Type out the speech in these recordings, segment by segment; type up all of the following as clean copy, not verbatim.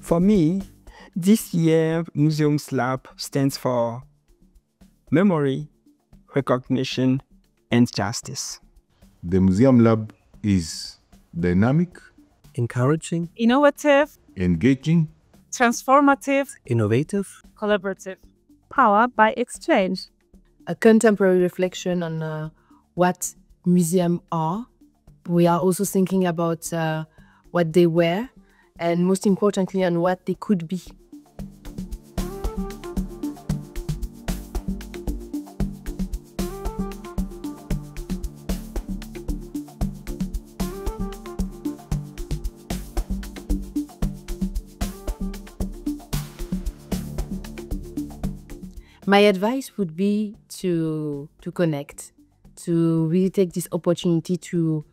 For me, this year MuseumsLab stands for memory, recognition, and justice. The Museum Lab is dynamic, encouraging, innovative, engaging, transformative, innovative, collaborative, powered by exchange. A contemporary reflection on what museums are. We are also thinking about what they were, and most importantly, on what they could be. My advice would be to connect, to really take this opportunity to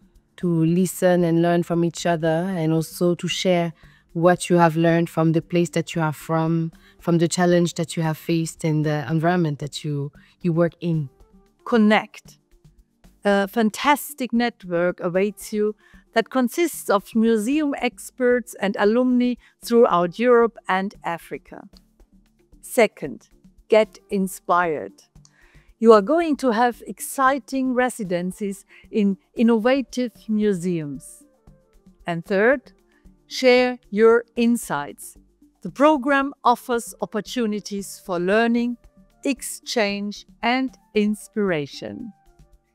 listen and learn from each other, and also to share what you have learned from the place that you are from the challenge that you have faced, and the environment that you work in. Connect. A fantastic network awaits you that consists of museum experts and alumni throughout Europe and Africa. Second, get inspired. You are going to have exciting residencies in innovative museums. And third, share your insights. The program offers opportunities for learning, exchange, and inspiration.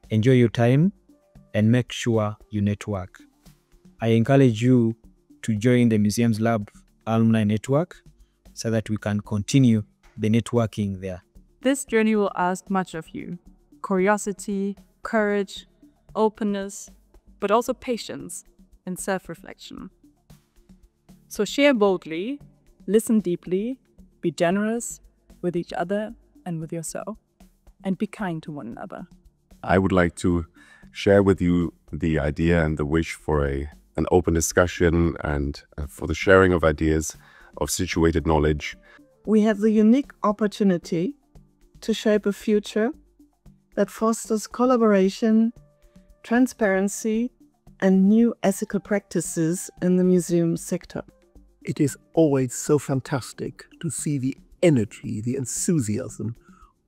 Enjoy your time and make sure you network. I encourage you to join the MuseumsLab Alumni Network so that we can continue the networking there. This journey will ask much of you: curiosity, courage, openness, but also patience and self-reflection. So share boldly, listen deeply, be generous with each other and with yourself, and be kind to one another. I would like to share with you the idea and the wish for an open discussion and for the sharing of ideas, of situated knowledge. We have the unique opportunity to shape a future that fosters collaboration, transparency, and new ethical practices in the museum sector. It is always so fantastic to see the energy, the enthusiasm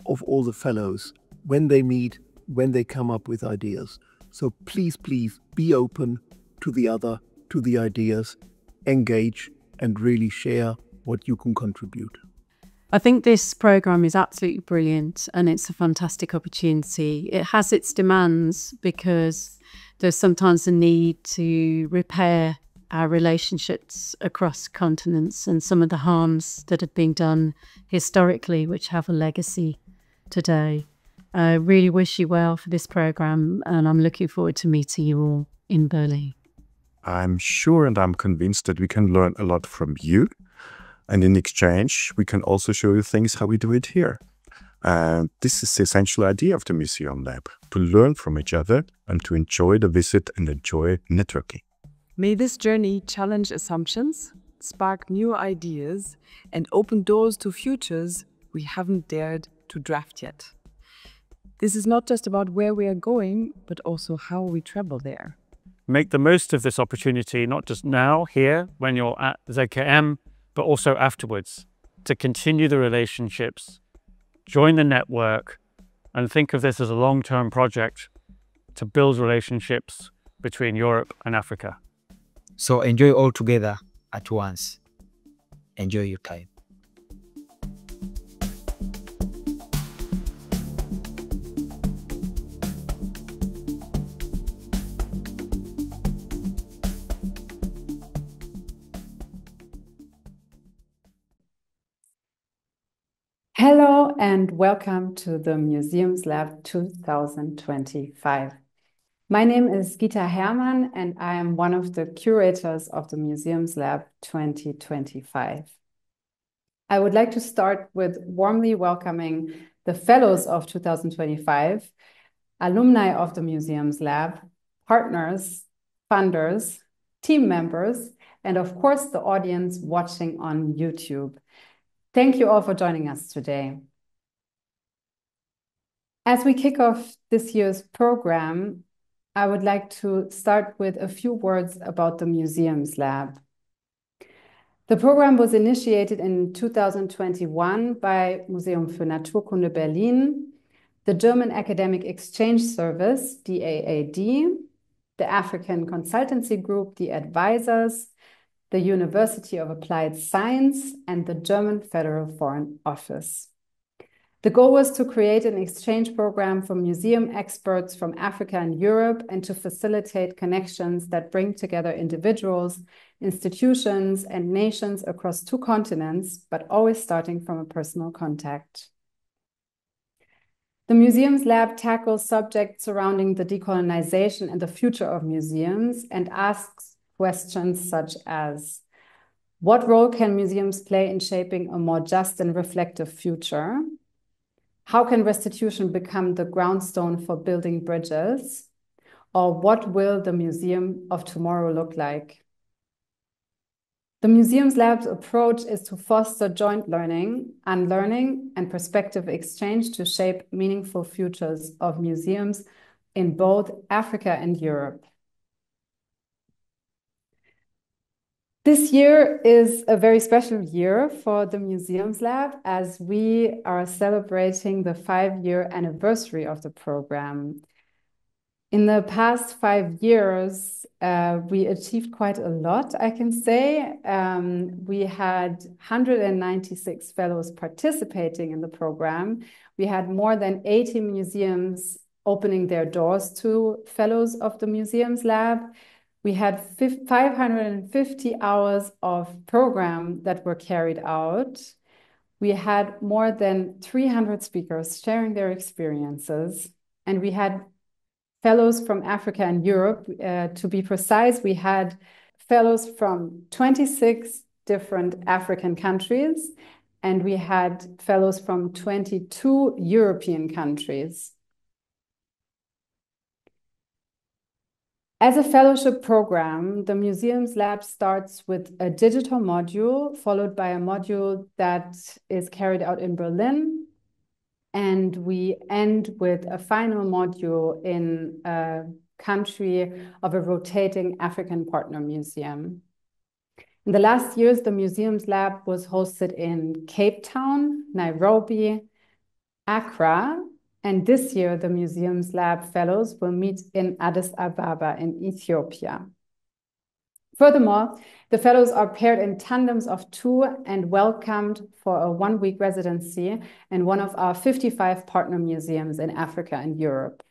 of all the fellows when they meet, when they come up with ideas. So please, please be open to the other, to the ideas, engage, and really share what you can contribute. I think this programme is absolutely brilliant, and it's a fantastic opportunity. It has its demands because there's sometimes a need to repair our relationships across continents and some of the harms that have been done historically, which have a legacy today. I really wish you well for this programme, and I'm looking forward to meeting you all in Berlin. I'm sure and I'm convinced that we can learn a lot from you. And in exchange, we can also show you things how we do it here. This is the essential idea of the Museum Lab, to learn from each other and to enjoy the visit and enjoy networking. May this journey challenge assumptions, spark new ideas, and open doors to futures we haven't dared to draft yet. This is not just about where we are going, but also how we travel there. Make the most of this opportunity, not just now, here, when you're at ZKM, but also afterwards, to continue the relationships, join the network, and think of this as a long-term project to build relationships between Europe and Africa. So enjoy all together at once. Enjoy your time. Hello and welcome to the MuseumsLab 2025. My name is Gita Hermann, and I am one of the curators of the Museums Lab 2025. I would like to start with warmly welcoming the fellows of 2025, alumni of the Museums Lab, partners, funders, team members, and of course the audience watching on YouTube. Thank you all for joining us today. As we kick off this year's program, I would like to start with a few words about the Museums Lab. The program was initiated in 2021 by Museum für Naturkunde Berlin, the German Academic Exchange Service, DAAD, the African Consultancy Group, the Advisors, the University of Applied Science, and the German Federal Foreign Office. The goal was to create an exchange program for museum experts from Africa and Europe and to facilitate connections that bring together individuals, institutions, and nations across two continents, but always starting from a personal contact. The Museums Lab tackles subjects surrounding the decolonization and the future of museums and asks questions such as, what role can museums play in shaping a more just and reflective future? How can restitution become the groundstone for building bridges? Or what will the museum of tomorrow look like? The Museums Lab's approach is to foster joint learning, unlearning, and perspective exchange to shape meaningful futures of museums in both Africa and Europe. This year is a very special year for the Museums Lab as we are celebrating the 5-year anniversary of the program. In the past 5 years, we achieved quite a lot, I can say. We had 196 fellows participating in the program. We had more than 80 museums opening their doors to fellows of the Museums Lab. We had 550 hours of program that were carried out. We had more than 300 speakers sharing their experiences. And we had fellows from Africa and Europe. To be precise, we had fellows from 26 different African countries, and we had fellows from 22 European countries. As a fellowship program, the Museums Lab starts with a digital module, followed by a module that is carried out in Berlin. And we end with a final module in a country of a rotating African partner museum. In the last years, the Museums Lab was hosted in Cape Town, Nairobi, Accra, and this year, the Museums Lab fellows will meet in Addis Ababa in Ethiopia. Furthermore, the fellows are paired in tandems of 2 and welcomed for a 1-week residency in one of our 55 partner museums in Africa and Europe.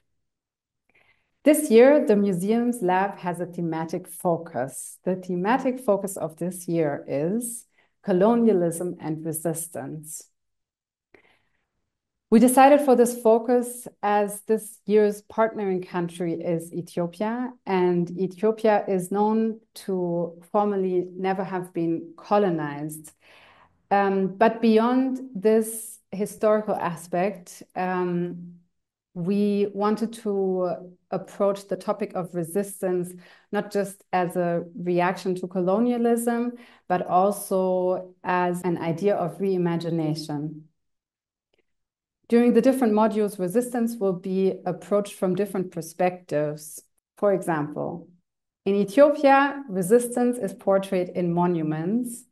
This year, the Museums Lab has a thematic focus. The thematic focus of this year is colonialism and resistance. We decided for this focus as this year's partnering country is Ethiopia, and Ethiopia is known to formerly never have been colonized. But beyond this historical aspect, we wanted to approach the topic of resistance not just as a reaction to colonialism, but also as an idea of reimagination. During the different modules, resistance will be approached from different perspectives. For example, in Ethiopia, resistance is portrayed in monuments,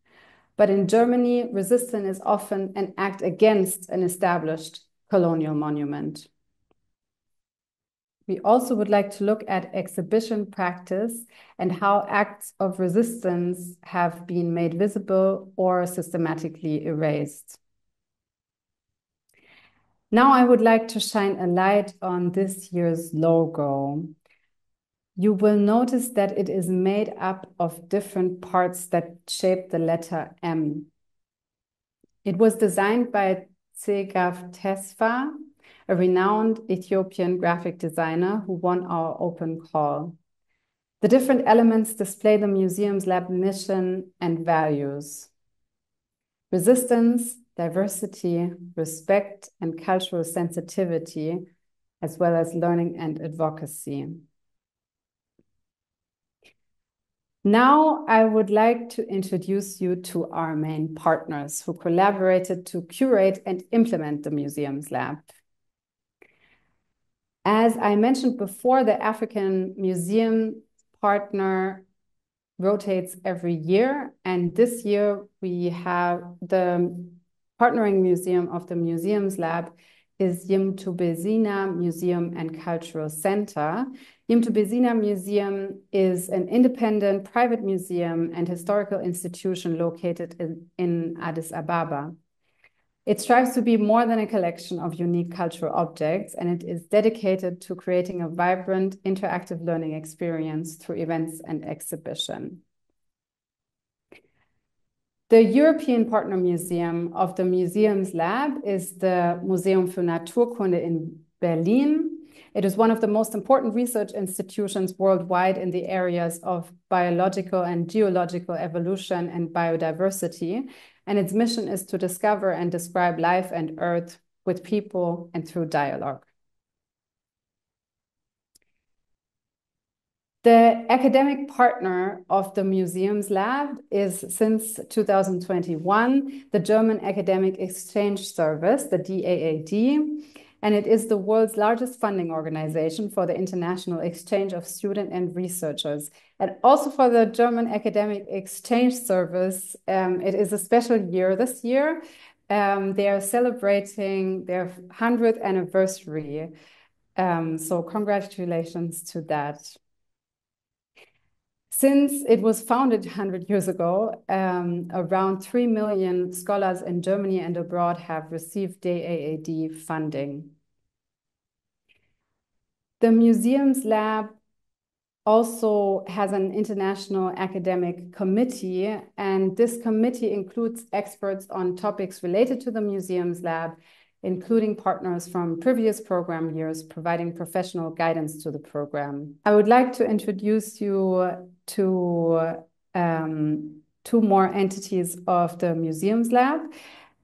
but in Germany, resistance is often an act against an established colonial monument. We also would like to look at exhibition practice and how acts of resistance have been made visible or systematically erased. Now I would like to shine a light on this year's logo. You will notice that it is made up of different parts that shape the letter M. It was designed by Tsegav Tesfa, a renowned Ethiopian graphic designer who won our open call. The different elements display the Museums Lab mission and values: resistance, diversity, respect, and cultural sensitivity, as well as learning and advocacy. Now, I would like to introduce you to our main partners who collaborated to curate and implement the Museums Lab. As I mentioned before, the African Museum partner rotates every year, and this year we have the partnering museum of the Museums Lab is Yimtubezina Museum and Cultural Center. Yimtubezina Museum is an independent private museum and historical institution located in Addis Ababa. It strives to be more than a collection of unique cultural objects, and it is dedicated to creating a vibrant, interactive learning experience through events and exhibition. The European partner museum of the Museums Lab is the Museum für Naturkunde in Berlin. It is one of the most important research institutions worldwide in the areas of biological and geological evolution and biodiversity, and its mission is to discover and describe life and Earth with people and through dialogue. The academic partner of the Museums Lab is, since 2021, the German Academic Exchange Service, the DAAD, and it is the world's largest funding organization for the international exchange of students and researchers. And also for the German Academic Exchange Service, it is a special year this year. They are celebrating their 100th anniversary. So congratulations to that. Since it was founded 100 years ago, around 3 million scholars in Germany and abroad have received DAAD funding. The Museums Lab also has an international academic committee, and this committee includes experts on topics related to the Museums Lab, including partners from previous program years, providing professional guidance to the program. I would like to introduce you to two more entities of the Museums Lab.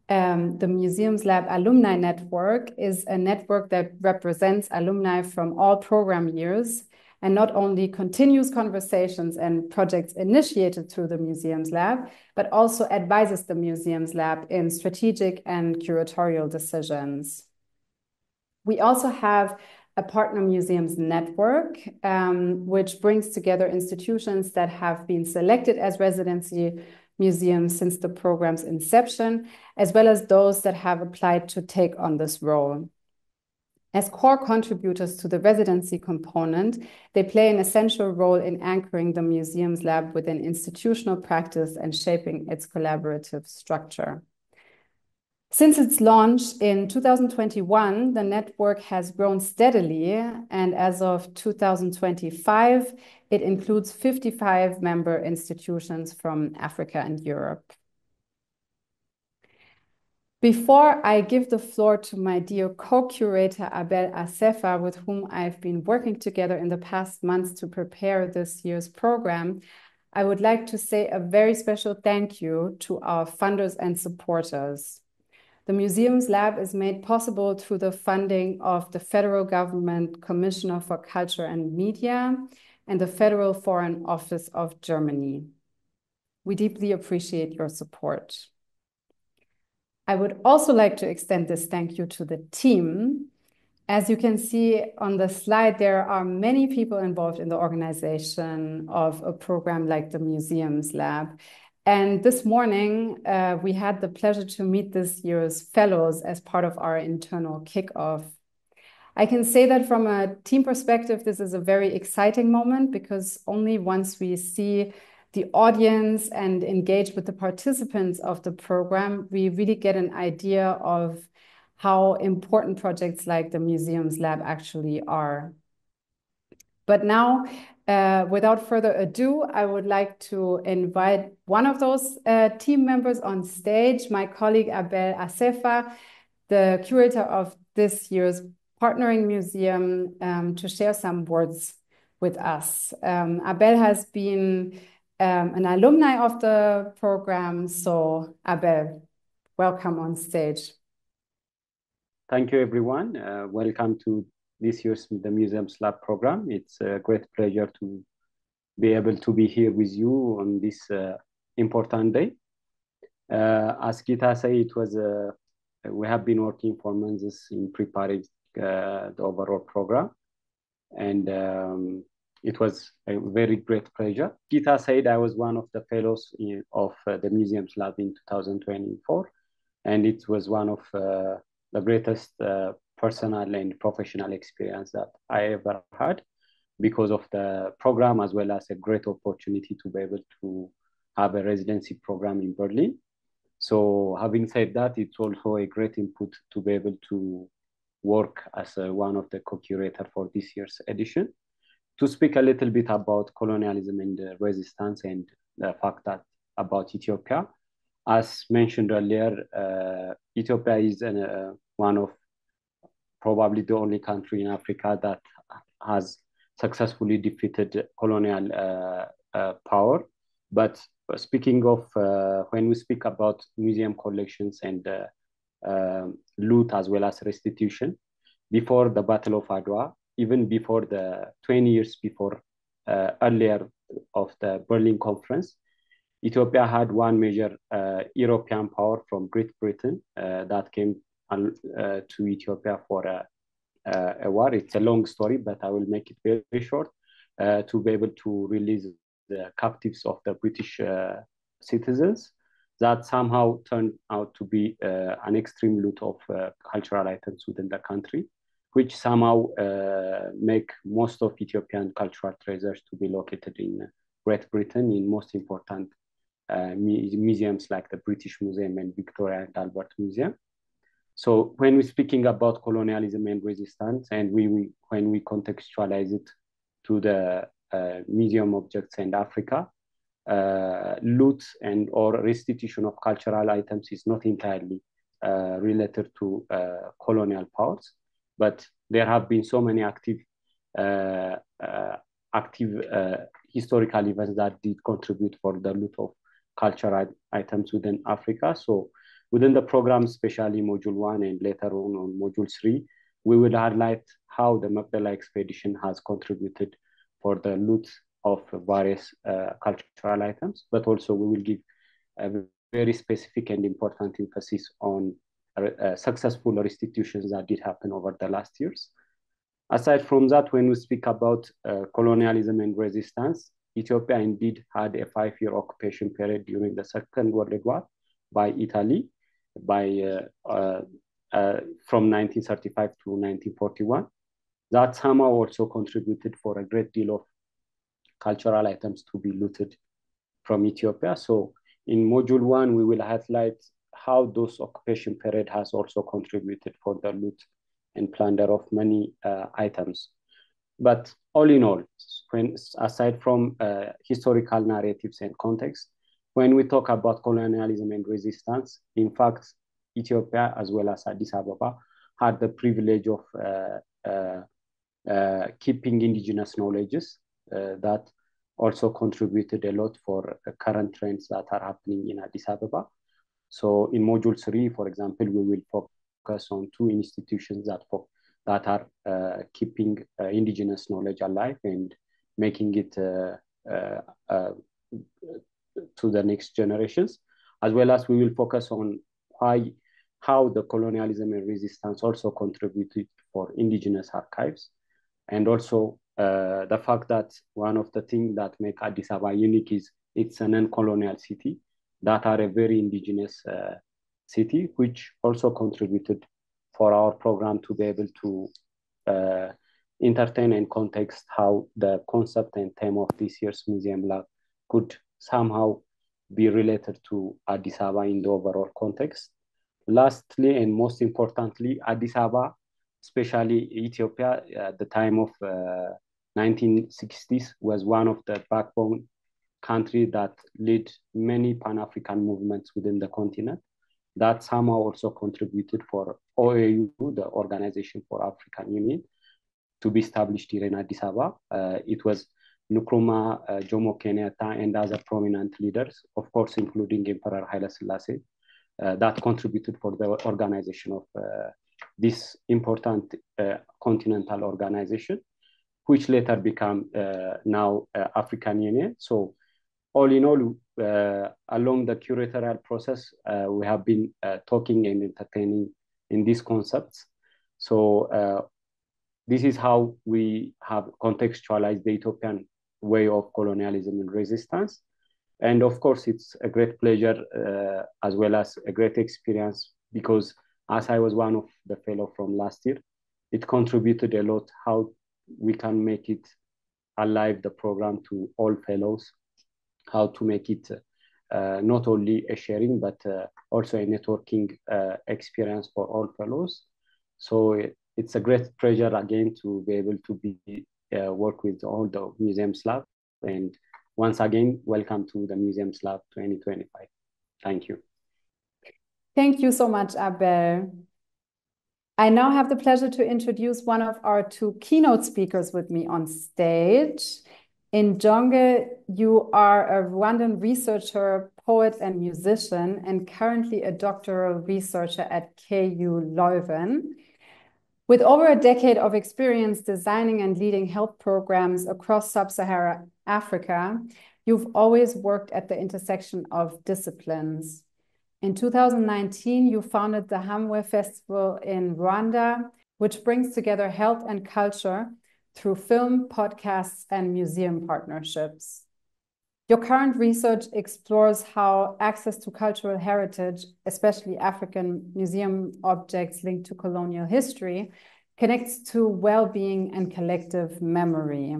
The Museums Lab Alumni Network is a network that represents alumni from all program years and not only continues conversations and projects initiated through the Museums Lab, but also advises the Museums Lab in strategic and curatorial decisions. We also have a partner museums network, which brings together institutions that have been selected as residency museums since the program's inception, as well as those that have applied to take on this role. As core contributors to the residency component, they play an essential role in anchoring the Museums Lab within institutional practice and shaping its collaborative structure. Since its launch in 2021, the network has grown steadily, and as of 2025, it includes 55 member institutions from Africa and Europe. Before I give the floor to my dear co-curator Abel Asefa, with whom I've been working together in the past months to prepare this year's program, I would like to say a very special thank you to our funders and supporters. The Museums Lab is made possible through the funding of the Federal Government Commissioner for Culture and Media and the Federal Foreign Office of Germany. We deeply appreciate your support. I would also like to extend this thank you to the team. As you can see on the slide, there are many people involved in the organization of a program like the Museums Lab. And this morning, we had the pleasure to meet this year's fellows as part of our internal kickoff. I can say that from a team perspective, this is a very exciting moment, because only once we see the audience and engage with the participants of the program, we really get an idea of how important projects like the Museums Lab actually are. But now, without further ado, I would like to invite one of those team members on stage, my colleague Abel Asefa, the curator of this year's partnering museum to share some words with us. Abel has been an alumni of the program. So Abel, welcome on stage. Thank you, everyone. Welcome to this year's TheMuseumsLab program. It's a great pleasure to be able to be here with you on this important day. As Gita said, we have been working for months in preparing the overall program, and it was a very great pleasure. Gita said I was one of the fellows of the TheMuseumsLab in 2024, and it was one of the greatest personal and professional experience that I ever had because of the program, as well as a great opportunity to be able to have a residency program in Berlin. So having said that, it's also a great input to be able to work as one of the co-curator for this year's edition, to speak a little bit about colonialism and resistance and the fact that about Ethiopia. As mentioned earlier, Ethiopia is one of probably the only country in Africa that has successfully defeated colonial power. But speaking of, when we speak about museum collections and loot as well as restitution, before the Battle of Adwa, even before the 20 years before, earlier of the Berlin Conference, Ethiopia had one major European power from Great Britain that came to Ethiopia for a war. It's a long story, but I will make it very short to be able to release the captives of the British citizens that somehow turned out to be an extreme loot of cultural items within the country, which somehow make most of Ethiopian cultural treasures to be located in Great Britain in most important museums like the British Museum and Victoria and Albert Museum. So when we're speaking about colonialism and resistance, and when we contextualize it to the museum objects in Africa, loot and or restitution of cultural items is not entirely related to colonial powers, but there have been so many active historical events that did contribute for the loot of cultural items within Africa. So within the program, especially Module 1 and later on Module 3, we will highlight how the Magdala expedition has contributed for the loot of various cultural items, but also we will give a very specific and important emphasis on successful restitutions that did happen over the last years. Aside from that, when we speak about colonialism and resistance, Ethiopia indeed had a 5-year occupation period during the Second World War by Italy from 1935 to 1941. That somehow also contributed for a great deal of cultural items to be looted from Ethiopia. So in Module 1, we will highlight how those occupation period has also contributed for the loot and plunder of many items. But all in all, aside from historical narratives and context, when we talk about colonialism and resistance, in fact, Ethiopia as well as Addis Ababa had the privilege of keeping indigenous knowledges that also contributed a lot for current trends that are happening in Addis Ababa. So in Module 3, for example, we will focus on 2 institutions that are keeping indigenous knowledge alive and making it to the next generations, as well as we will focus on how the colonialism and resistance also contributed for indigenous archives, and also the fact that one of the things that make Addis Ababa unique is it's a non-colonial city that are a very indigenous city, which also contributed for our program to be able to entertain and context how the concept and theme of this year's Museum Lab could somehow be related to Addis Ababa in the overall context. Lastly, and most importantly, Addis Ababa, especially Ethiopia at the time of 1960s, was one of the backbone country that led many Pan-African movements within the continent. that somehow also contributed for OAU, the Organization for African Union, to be established here in Addis Ababa. It was Nkrumah, Jomo Kenyatta, and other prominent leaders, of course, including Emperor Haile Selassie, that contributed for the organization of this important continental organization, which later became now African Union. So all in all, along the curatorial process, we have been talking and entertaining in these concepts. So this is how we have contextualized the Ethiopian way of colonialism and resistance. And of course, it's a great pleasure as well as a great experience, because as I was one of the fellow from last year, it contributed a lot how we can make it alive, the program, to all fellows, how to make it not only a sharing, but also a networking experience for all fellows. So it's a great pleasure again to be able to be work with all the Museums Lab. And once again, welcome to the Museums Lab 2025. Thank you. Thank you so much, Abel. I now have the pleasure to introduce one of our two keynote speakers with me on stage. Injonge, you are a Rwandan researcher, poet, and musician, and currently a doctoral researcher at KU Leuven. With over a decade of experience designing and leading health programs across sub-Saharan Africa, you've always worked at the intersection of disciplines. In 2019, you founded the Hamwe Festival in Rwanda, which brings together health and culture through film, podcasts, and museum partnerships. Your current research explores how access to cultural heritage, especially African museum objects linked to colonial history, connects to well-being and collective memory.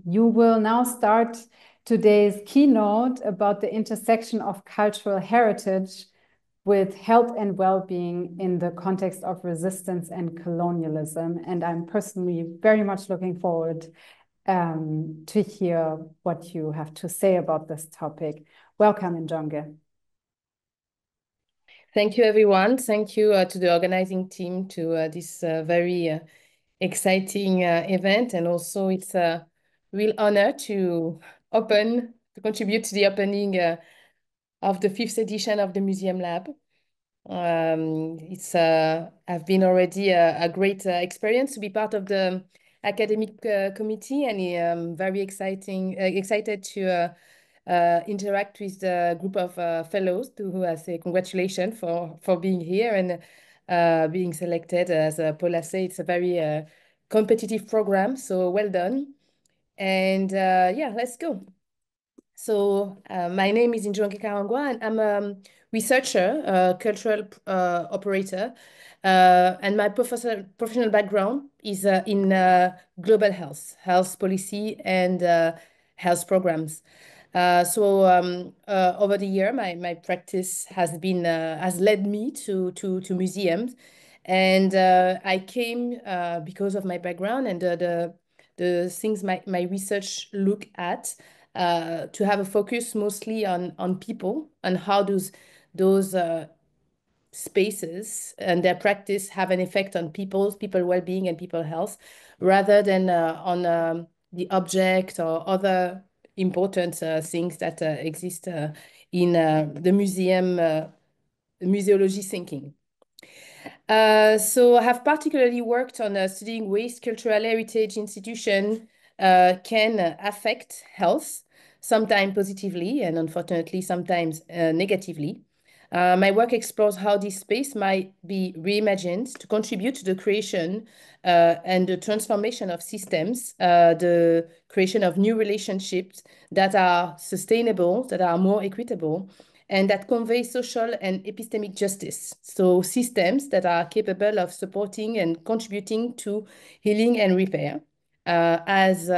You will now start today's keynote about the intersection of cultural heritage with health and well-being in the context of resistance and colonialism. And I'm personally very much looking forward to hear what you have to say about this topic. Welcome, Injonge. Thank you, everyone. Thank you to the organizing team, to this very exciting event. And also it's a real honor to contribute to the opening of the 5th edition of the Museum Lab. It's have been already a great experience to be part of the academic committee, and I'm very excited to interact with the group of fellows who I say congratulations for being here and being selected. As Paula said, it's a very competitive program, so well done. And yeah, let's go. So my name is Injonge Karangwa, and I'm a researcher, a cultural operator, and my professional background is in global health policy, and health programs. So over the year, my practice has led me to museums, and I came because of my background and the things my research look at. To have a focus mostly on people and how those spaces and their practice have an effect on people well-being and people health, rather than on the object or other important things that exist in the museology thinking. So I have particularly worked on studying ways cultural heritage institutions can affect health, sometimes positively and unfortunately sometimes negatively. My work explores how this space might be reimagined to contribute to the creation and the transformation of systems, the creation of new relationships that are sustainable, that are more equitable, and that convey social and epistemic justice. So systems that are capable of supporting and contributing to healing and repair. As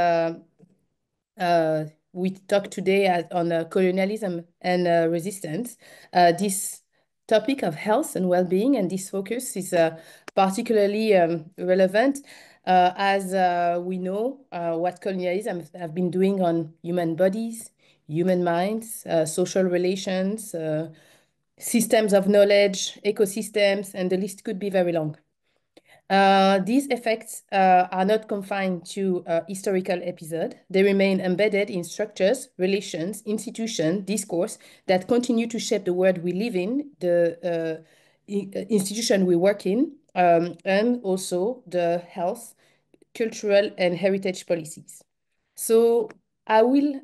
we talk today on colonialism and resistance, this topic of health and well-being and this focus is particularly relevant as we know what colonialism have been doing on human bodies, human minds, social relations, systems of knowledge, ecosystems, and the list could be very long. These effects are not confined to a historical episode. They remain embedded in structures, relations, institutions, discourse that continue to shape the world we live in, the institution we work in, and also the health, cultural, and heritage policies. So I will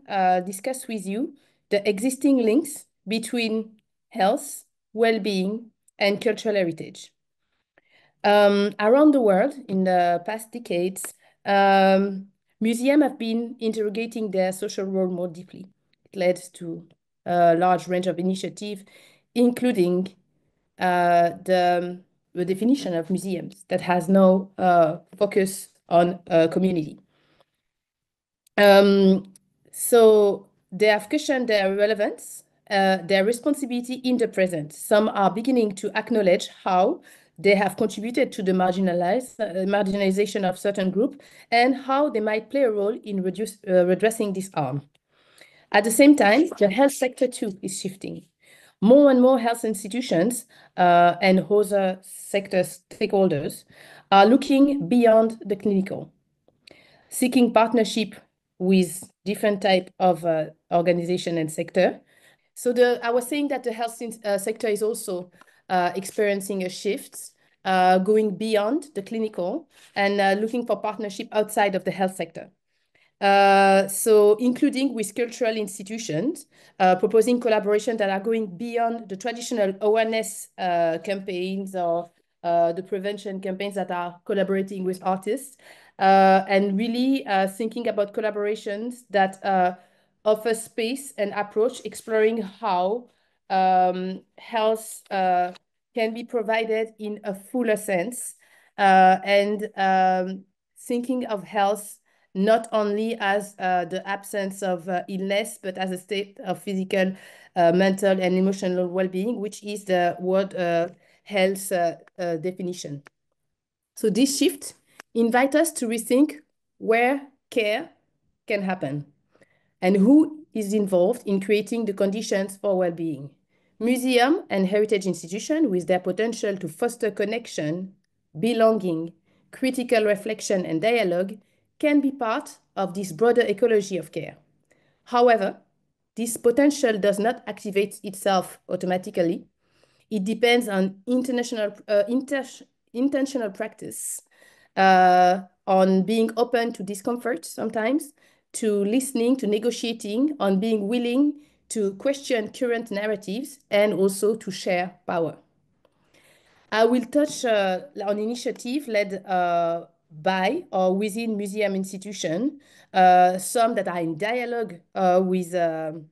discuss with you the existing links between health, well-being, and cultural heritage. Around the world in the past decades, museums have been interrogating their social role more deeply. It led to a large range of initiatives, including the definition of museums that has no focus on community. So they have questioned their relevance, their responsibility in the present. Some are beginning to acknowledge how they have contributed to the marginalization of certain groups and how they might play a role in redressing this harm. At the same time, the health sector too is shifting. More and more health institutions and other sector stakeholders are looking beyond the clinical, seeking partnership with different type of organization and sector. So I was saying that the health sector is also experiencing a shift, going beyond the clinical and looking for partnership outside of the health sector. So including with cultural institutions, proposing collaboration that are going beyond the traditional awareness campaigns or the prevention campaigns that are collaborating with artists, and really thinking about collaborations that offer space and approach, exploring how health can be provided in a fuller sense, and thinking of health not only as the absence of illness, but as a state of physical, mental, and emotional well-being, which is the World Health definition. So this shift invites us to rethink where care can happen and who is involved in creating the conditions for well-being. Museum and heritage institutions, with their potential to foster connection, belonging, critical reflection, and dialogue, can be part of this broader ecology of care. However, this potential does not activate itself automatically. It depends on intentional practice, on being open to discomfort sometimes, to listening, to negotiating, on being willing to question current narratives, and also to share power. I will touch on initiative led by or within museum institution, some that are in dialogue with the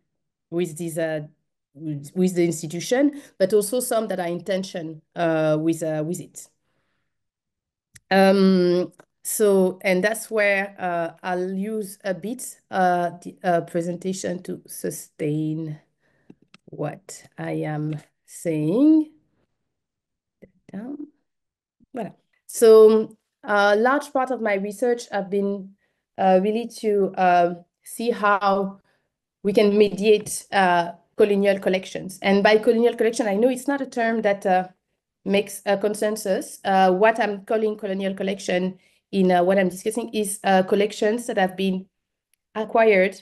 institution, but also some that are in tension with it. So, and that's where I'll use a bit the presentation to sustain what I am saying. Down. Voilà. So a large part of my research have been really to see how we can mediate colonial collections. And by colonial collection, I know it's not a term that makes a consensus. What I'm calling colonial collection in what I'm discussing is collections that have been acquired,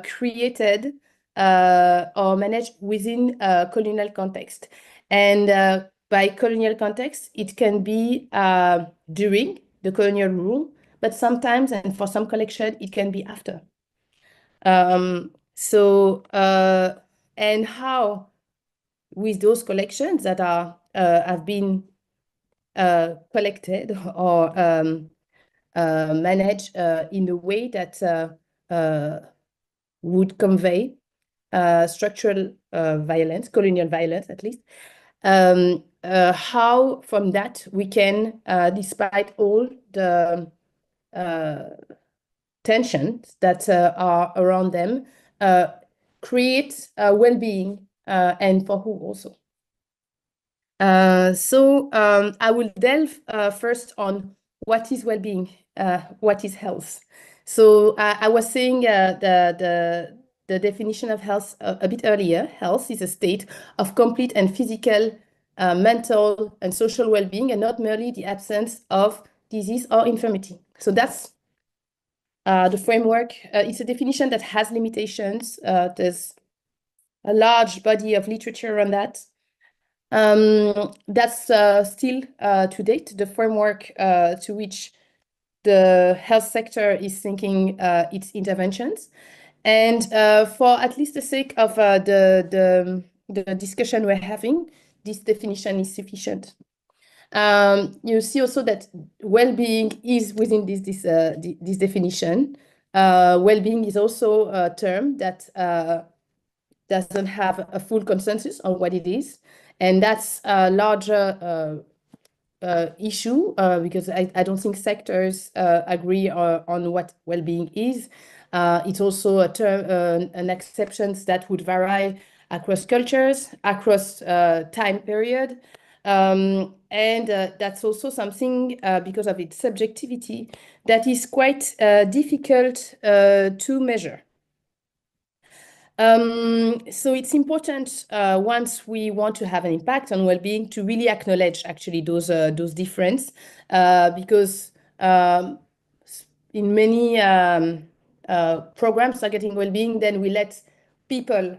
created, or managed within a colonial context. And by colonial context, it can be during the colonial rule, but sometimes, and for some collection, it can be after. And how with those collections that are have been collected or managed in a way that would convey structural violence, colonial violence at least, how from that we can, despite all the tensions that are around them, create well-being, and for who also. So I will delve first on what is well-being, what is health. So I was saying the the definition of health a bit earlier. Health is a state of complete and physical, mental, and social well-being, and not merely the absence of disease or infirmity. So that's the framework. It's a definition that has limitations. There's a large body of literature on that. That's still, to date, the framework to which the health sector is thinking its interventions. And for at least the sake of the discussion we're having, this definition is sufficient. You see also that well-being is within this definition. Well-being is also a term that doesn't have a full consensus on what it is. And that's a larger issue because I don't think sectors agree on what well-being is. It's also a term, an exception that would vary across cultures, across time period. And that's also something, because of its subjectivity, that is quite difficult to measure. So it's important once we want to have an impact on well-being to really acknowledge actually those differences, because in many programs targeting well-being, then we let people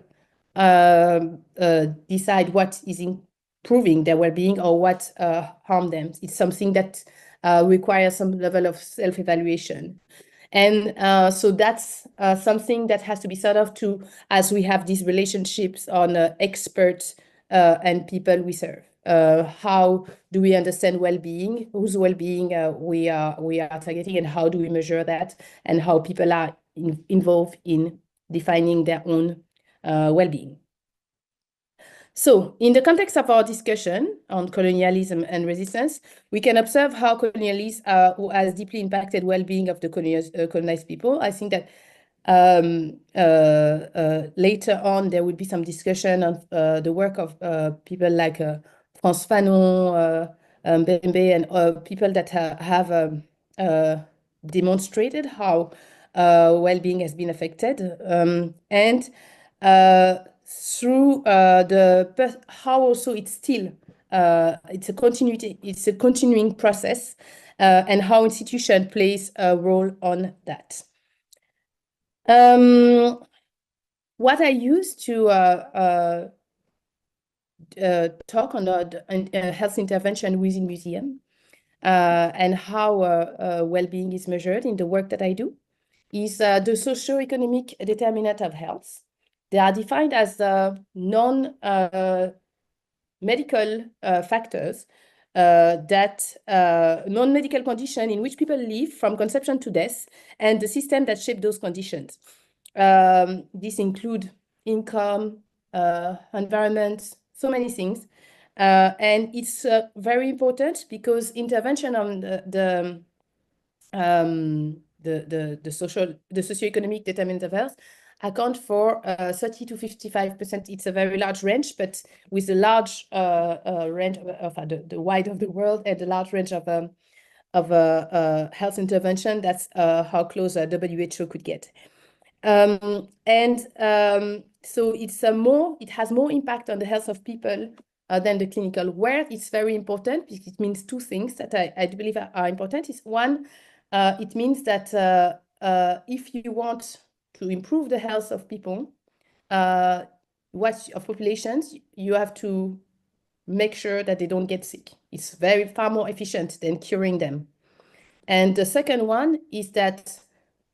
decide what is improving their well-being or what harm them. It's something that requires some level of self-evaluation. And so that's something that has to be thought of too, as we have these relationships on experts and people we serve. How do we understand well-being? Whose well-being we are targeting, and how do we measure that? And how people are involved in defining their own well-being. So, in the context of our discussion on colonialism and resistance, we can observe how colonialism has deeply impacted well-being of the colonized people. I think that later on there will be some discussion on the work of people like Frantz Fanon, Mbembe, and people that have demonstrated how well-being has been affected, and through how also it's still it's a continuing process, and how institution plays a role on that. What I used to talk on health intervention within museum and how well-being is measured in the work that I do is the socio-economic determinant of health. They are defined as non-medical factors that non-medical condition in which people live from conception to death, and the system that shape those conditions. This include income, environment, so many things. And it's very important because intervention on the socioeconomic determinant of health account for 30 to 55%. It's a very large range, but with a large range of the wide of the world and a large range of health intervention. That's how close WHO could get. So it has more impact on the health of people than the clinical. Where it's very important, because it means two things that I believe are important. Is one, it means that if you want to improve the health of people, of populations, you have to make sure that they don't get sick. It's far more efficient than curing them. And the second one is that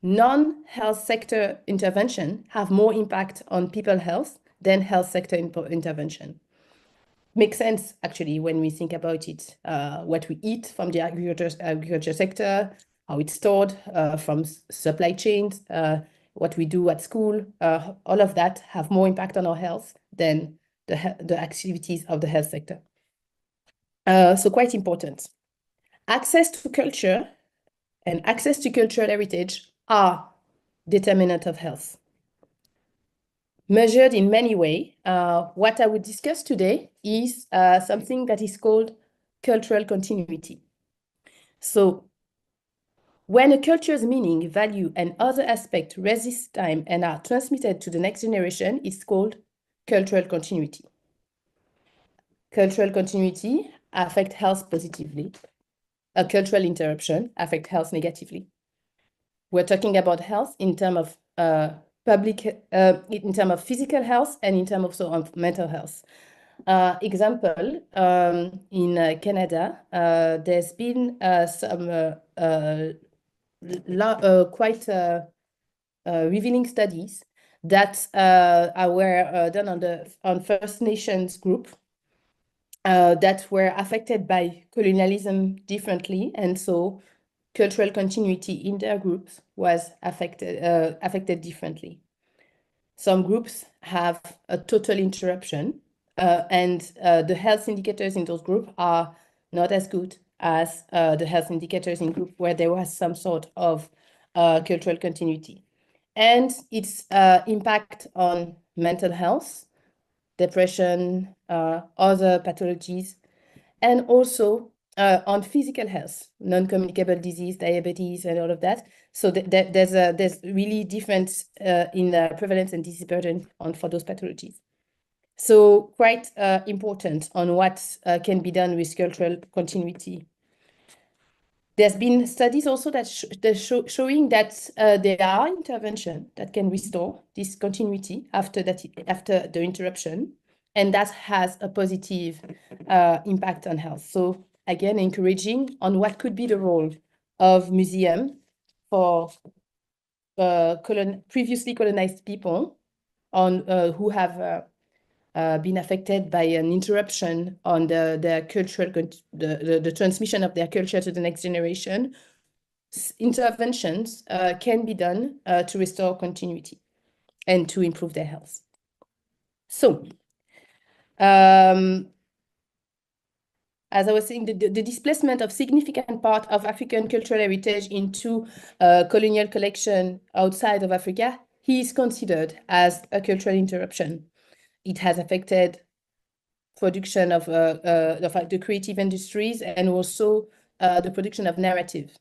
non-health sector intervention have more impact on people's health than health sector intervention. Makes sense, actually, when we think about it. What we eat from the agriculture sector, how it's stored from supply chains, what we do at school, all of that have more impact on our health than the activities of the health sector. So quite important. Access to culture and access to cultural heritage are determinant of health. Measured in many ways, what I would discuss today is something that is called cultural continuity. So When a culture's meaning, value, and other aspects resist time and are transmitted to the next generation, it's called cultural continuity. Cultural continuity affects health positively. A cultural interruption affects health negatively. We're talking about health in terms of in terms of physical health and in terms also of mental health. Example, in Canada, there's been some quite revealing studies that were done on First Nations group that were affected by colonialism differently, and so cultural continuity in their groups was affected differently. Some groups have a total interruption, and the health indicators in those groups are not as good as the health indicators in groups where there was some sort of cultural continuity. And its impact on mental health, depression, other pathologies, and also on physical health, non-communicable disease, diabetes, and all of that. So there's really difference in prevalence and disease burden for those pathologies. So quite important on what can be done with cultural continuity. There's been studies also that showing that there are interventions that can restore this continuity after the interruption, and that has a positive impact on health. So again, encouraging on what could be the role of museum for previously colonized people who have been affected by an interruption on their cultural, the transmission of their culture to the next generation. Interventions can be done to restore continuity and to improve their health. So, as I was saying, the displacement of significant part of African cultural heritage into colonial collection outside of Africa is considered as a cultural interruption. It has affected production of the creative industries and also the production of narrative.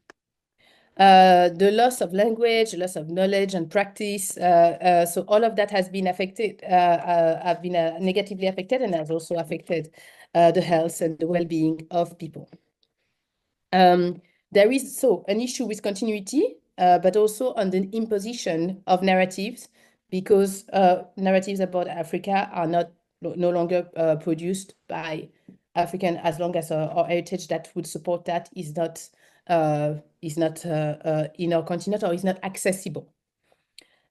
The loss of language, loss of knowledge and practice. So all of that has been affected, have been negatively affected, and has also affected the health and the well-being of people. There is an issue with continuity, but also on the imposition of narratives, because narratives about Africa are no longer produced by African, as long as our heritage that would support that is not in our continent or is not accessible.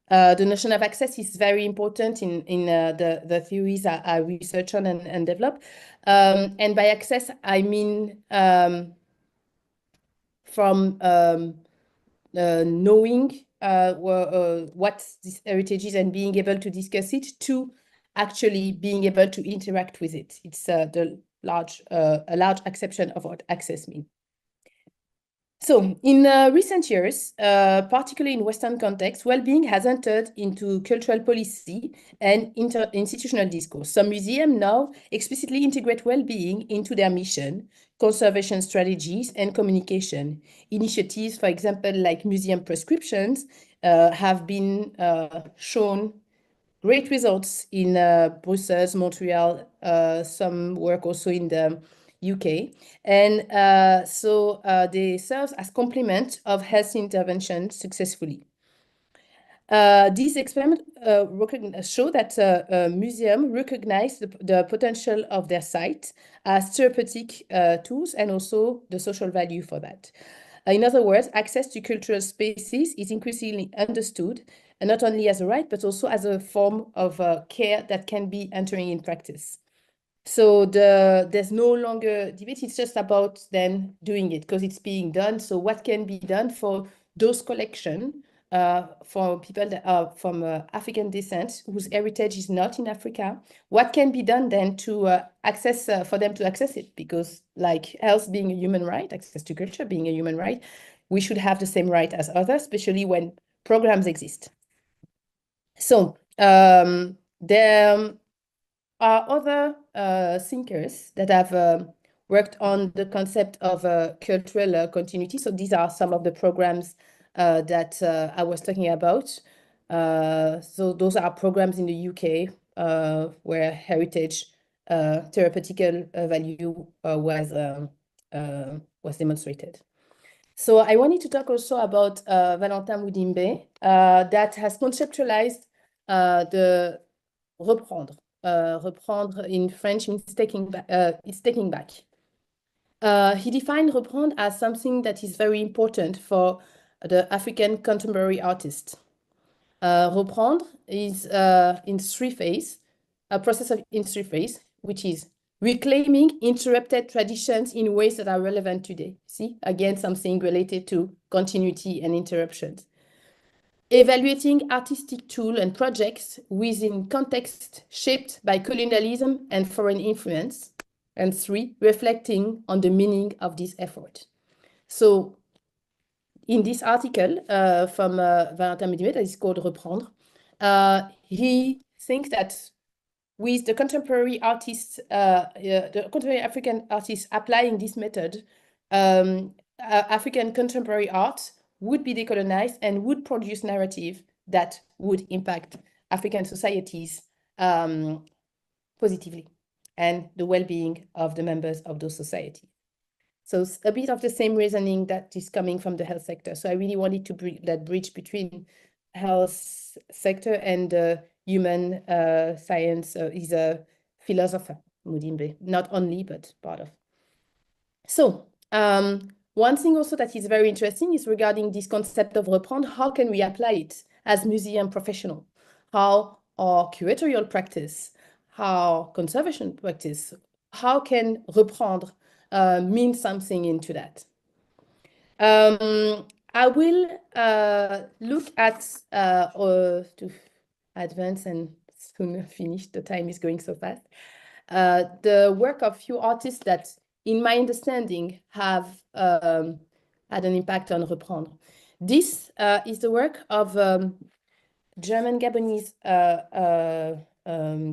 The notion of access is very important in the theories I research on and develop. And by access, I mean from knowing what this heritage is and being able to discuss it to actually being able to interact with it. It's a large acceptance of what access means. So in recent years, particularly in Western context, well-being has entered into cultural policy and institutional discourse. Some museums now explicitly integrate well-being into their mission, conservation strategies, and communication. Initiatives, for example, like museum prescriptions, have been shown great results in Brussels, Montreal, some work also in the UK. And so they serve as complement of health intervention successfully. These experiments show that museums recognize the potential of their site as therapeutic tools and also the social value for that. In other words, access to cultural spaces is increasingly understood, and not only as a right, but also as a form of care that can be entering in practice. So there's no longer debate, it's just about then doing it because it's being done. So what can be done for those collections for people that are from African descent whose heritage is not in Africa? What can be done then to access, for them to access it? Because like health being a human right, access to culture being a human right, we should have the same right as others, especially when programs exist. So there are other thinkers that have worked on the concept of cultural continuity. So these are some of the programs that I was talking about. So those are programs in the UK where heritage therapeutical value was demonstrated. So I wanted to talk also about Valentin Moudimbe that has conceptualized the reprendre. Reprendre in French means taking back. It's taking back. He defined reprendre as something that is very important for the African contemporary artist. Reprendre is in three phases, a process in three phases, which is reclaiming interrupted traditions in ways that are relevant today. See, again, something related to continuity and interruptions. Evaluating artistic tools and projects within context shaped by colonialism and foreign influence. And three, reflecting on the meaning of this effort. So in this article from Valentin Moudimbe, that is called Reprendre, he thinks that with the contemporary artists, the contemporary African artists applying this method, African contemporary art would be decolonized and would produce narrative that would impact African societies positively and the well-being of the members of those societies. So it's a bit of the same reasoning that is coming from the health sector. So I really wanted to bring that bridge between health sector and human science. He's a philosopher, Moudimbe, not only, but part of. So one thing also that is very interesting is regarding this concept of reprendre. How can we apply it as museum professional? How our curatorial practice, how conservation practice, how can reprendre mean something into that? I will look at to advance and soon finish. The time is going so fast. The work of few artists that, in my understanding, have had an impact on reprendre. This is the work of German Gabonese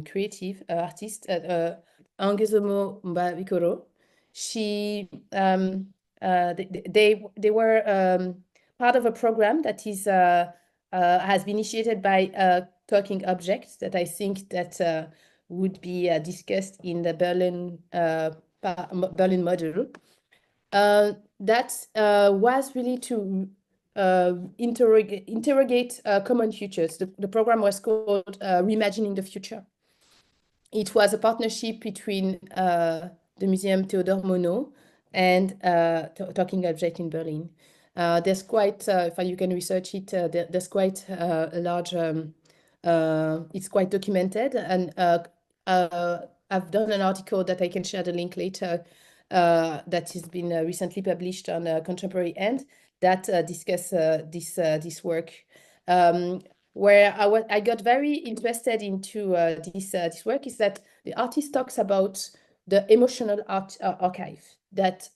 creative artist Angezomo Mbabikoro. She they were part of a program that is has been initiated by Talking Objects that I think that would be discussed in the Berlin module. That was really to interrogate common futures. The program was called Reimagining the Future. It was a partnership between the Museum Theodor Monod and Talking Object in Berlin. There's quite, if you can research it, there's quite a large, it's quite documented, and I've done an article that I can share the link later that has been recently published on Contemporary End that discuss this work. Where I got very interested into this work is that the artist talks about the emotional archive that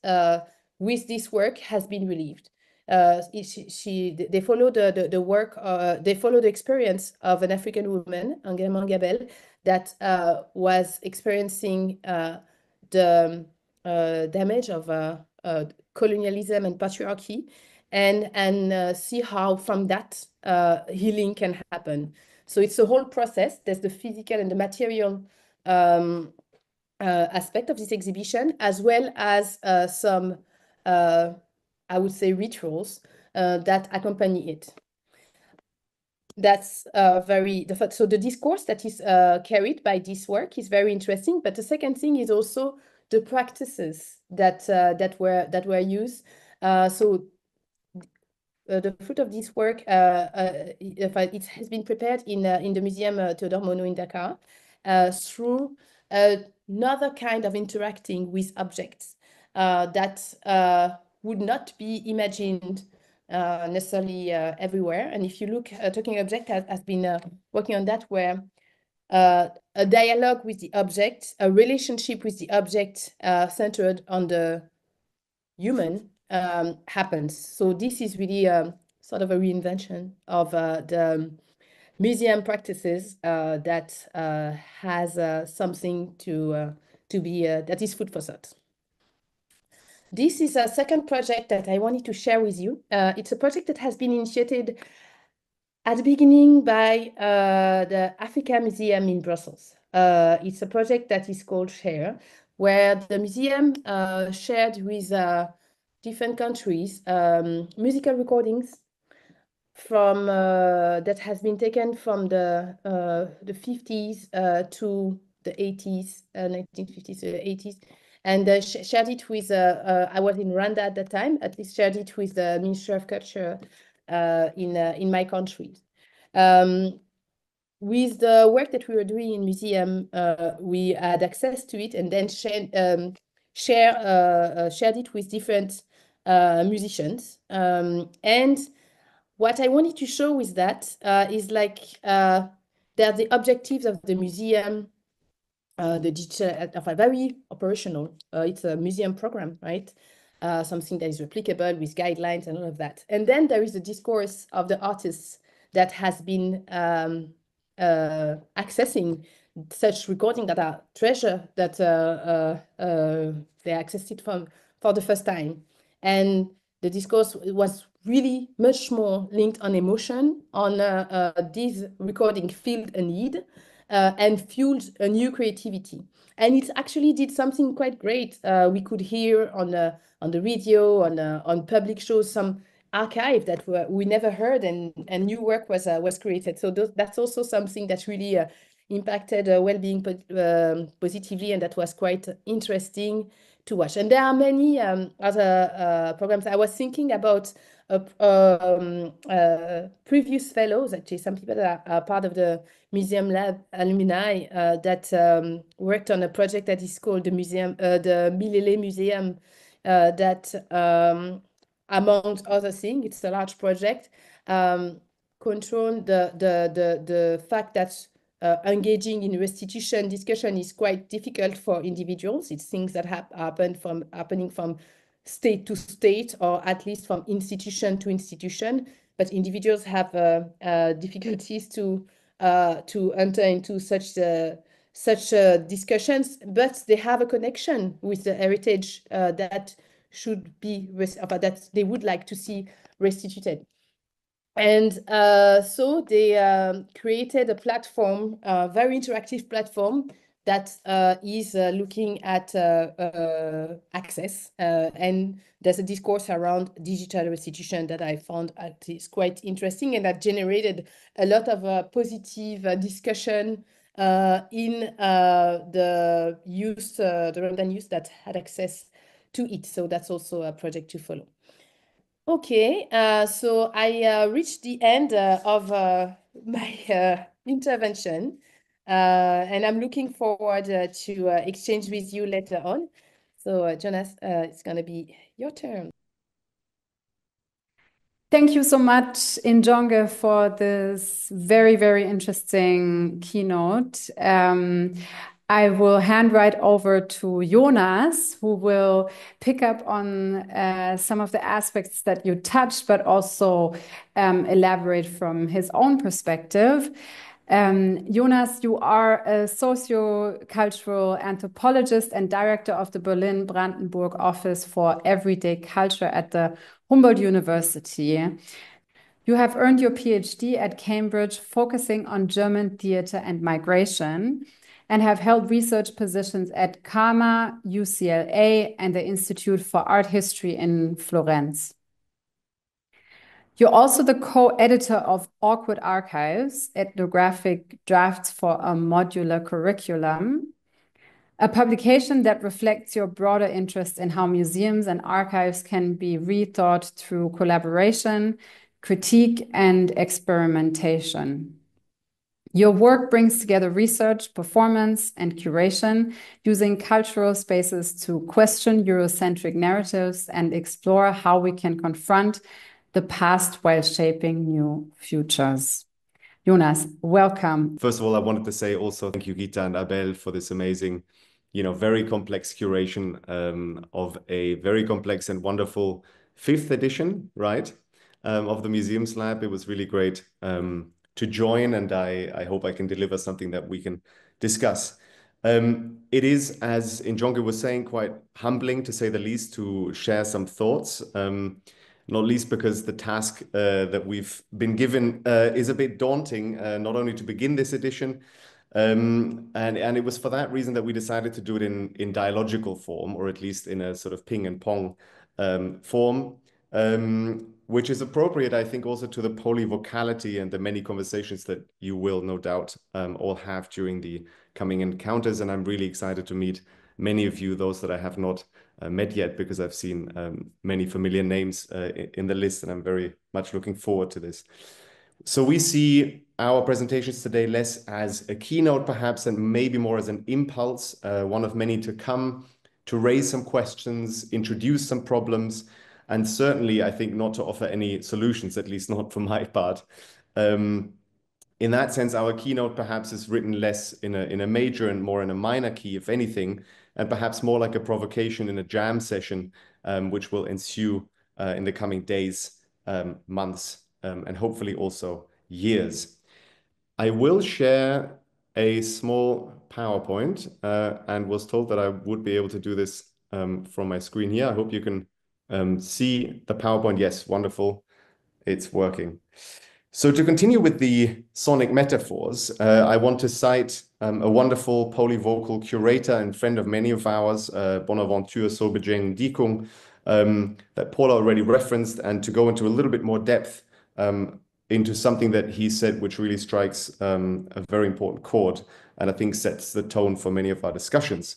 with this work has been relieved. They follow the work, they follow the experience of an African woman, Angema Gabel, that was experiencing the damage of colonialism and patriarchy, and see how from that healing can happen. So it's a whole process. There's the physical and the material aspect of this exhibition, as well as some, I would say, rituals that accompany it. That's so the discourse that is carried by this work is very interesting. But the second thing is also the practices that were used. The fruit of this work, it has been prepared in the Museum Theodor Monod in Dakar through another kind of interacting with objects that would not be imagined necessarily everywhere. And if you look, Talking Object has been working on that, where a dialogue with the object, a relationship with the object centered on the human happens. So this is really sort of a reinvention of the museum practices that has something to be that is food for thought. This is a second project that I wanted to share with you. It's a project that has been initiated at the beginning by the Africa Museum in Brussels. It's a project that is called Share, where the museum shared with different countries musical recordings from that has been taken from the 50s to the 80s, 1950s to the 80s, and shared it with, I was in Rwanda at the time, at least shared it with the Ministry of Culture in my country. With the work that we were doing in museum, we had access to it and then shared it with different musicians. And what I wanted to show with that is like that the objectives of the museum, the digital, are very operational. It's a museum program, right? Something that is replicable with guidelines and all of that. And then there is the discourse of the artists that has been accessing such recording that are treasure that they accessed it from for the first time. And the discourse was really much more linked on emotion, on this recording filled a need and fueled a new creativity. And it actually did something quite great. We could hear on the radio, on public shows, some archive that we never heard, and new work was created. So that's also something that really impacted well-being positively, and that was quite interesting to watch. And there are many other programs. I was thinking about previous fellows, actually, some people that are part of the MuseumsLab alumni that worked on a project that is called the Milele Museum, that among other things, it's a large project, control the fact that engaging in restitution discussion is quite difficult for individuals. It's things that happening from state to state, or at least from institution to institution. But individuals have difficulties to enter into such discussions, but they have a connection with the heritage that should be that they would like to see restituted. And so they created a platform, a very interactive platform that is looking at access. And there's a discourse around digital restitution that I found is quite interesting, and that generated a lot of positive discussion in the youth, the Rwandan youth that had access to it. So that's also a project to follow. Okay, so I reached the end of my intervention, and I'm looking forward to exchange with you later on. So Jonas, it's going to be your turn. Thank you so much, Injonge, for this very, very interesting keynote. I will hand right over to Jonas, who will pick up on some of the aspects that you touched, but also elaborate from his own perspective. Jonas, you are a socio-cultural anthropologist and director of the Berlin-Brandenburg Office for Everyday Culture at the Humboldt University. You have earned your PhD at Cambridge, focusing on German theater and migration, and have held research positions at CAMA, UCLA, and the Institute for Art History in Florence. You're also the co-editor of Awkward Archives, ethnographic drafts for a modular curriculum, a publication that reflects your broader interest in how museums and archives can be rethought through collaboration, critique, and experimentation. Your work brings together research, performance, and curation, using cultural spaces to question Eurocentric narratives and explore how we can confront the past while shaping new futures. Jonas, welcome. First of all, I wanted to say also thank you, Gita and Abel, for this amazing, very complex curation of a very complex and wonderful 5th edition, right, of the MuseumsLab. It was really great to join, and I hope I can deliver something that we can discuss. It is, as Injonge was saying, quite humbling, to say the least, to share some thoughts, not least because the task that we've been given is a bit daunting, not only to begin this edition, and it was for that reason that we decided to do it in dialogical form, or at least in a sort of ping and pong form, which is appropriate, I think, also to the polyvocality and the many conversations that you will no doubt all have during the coming encounters. And I'm really excited to meet many of you, those that I have not met yet, because I've seen many familiar names in the list, and I'm very much looking forward to this. So we see our presentations today less as a keynote, perhaps, and maybe more as an impulse, one of many to come, to raise some questions, introduce some problems, and certainly, I think, not to offer any solutions, at least not for my part. In that sense, our keynote perhaps is written less in a major and more in a minor key, if anything, and perhaps more like a provocation in a jam session, which will ensue in the coming days, months, and hopefully also years. I will share a small PowerPoint and was told that I would be able to do this from my screen here. I hope you can see the PowerPoint. Yes, wonderful. It's working. So to continue with the sonic metaphors, I want to cite a wonderful polyvocal curator and friend of many of ours, Bonaventure Sobejeng Dikung, that Paula already referenced, and to go into a little bit more depth into something that he said, which really strikes a very important chord, and I think sets the tone for many of our discussions.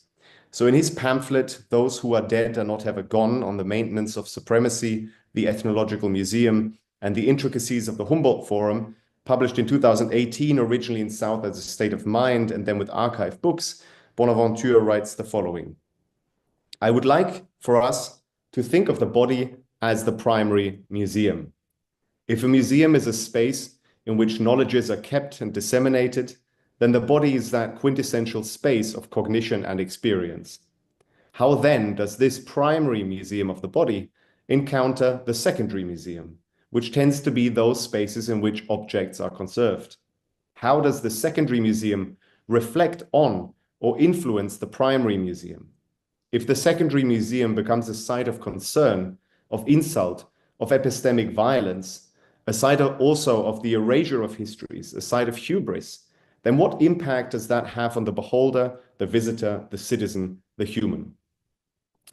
So in his pamphlet, Those Who Are Dead Are Not Ever Gone, on the Maintenance of Supremacy, the Ethnological Museum, and the Intricacies of the Humboldt Forum, published in 2018, originally in South as a State of Mind, and then with Archive Books, Bonaventure writes the following: I would like for us to think of the body as the primary museum. If a museum is a space in which knowledges are kept and disseminated, then the body is that quintessential space of cognition and experience. How then does this primary museum of the body encounter the secondary museum, which tends to be those spaces in which objects are conserved? How does the secondary museum reflect on or influence the primary museum? If the secondary museum becomes a site of concern, of insult, of epistemic violence, a site also of the erasure of histories, a site of hubris, then what impact does that have on the beholder, the visitor, the citizen, the human?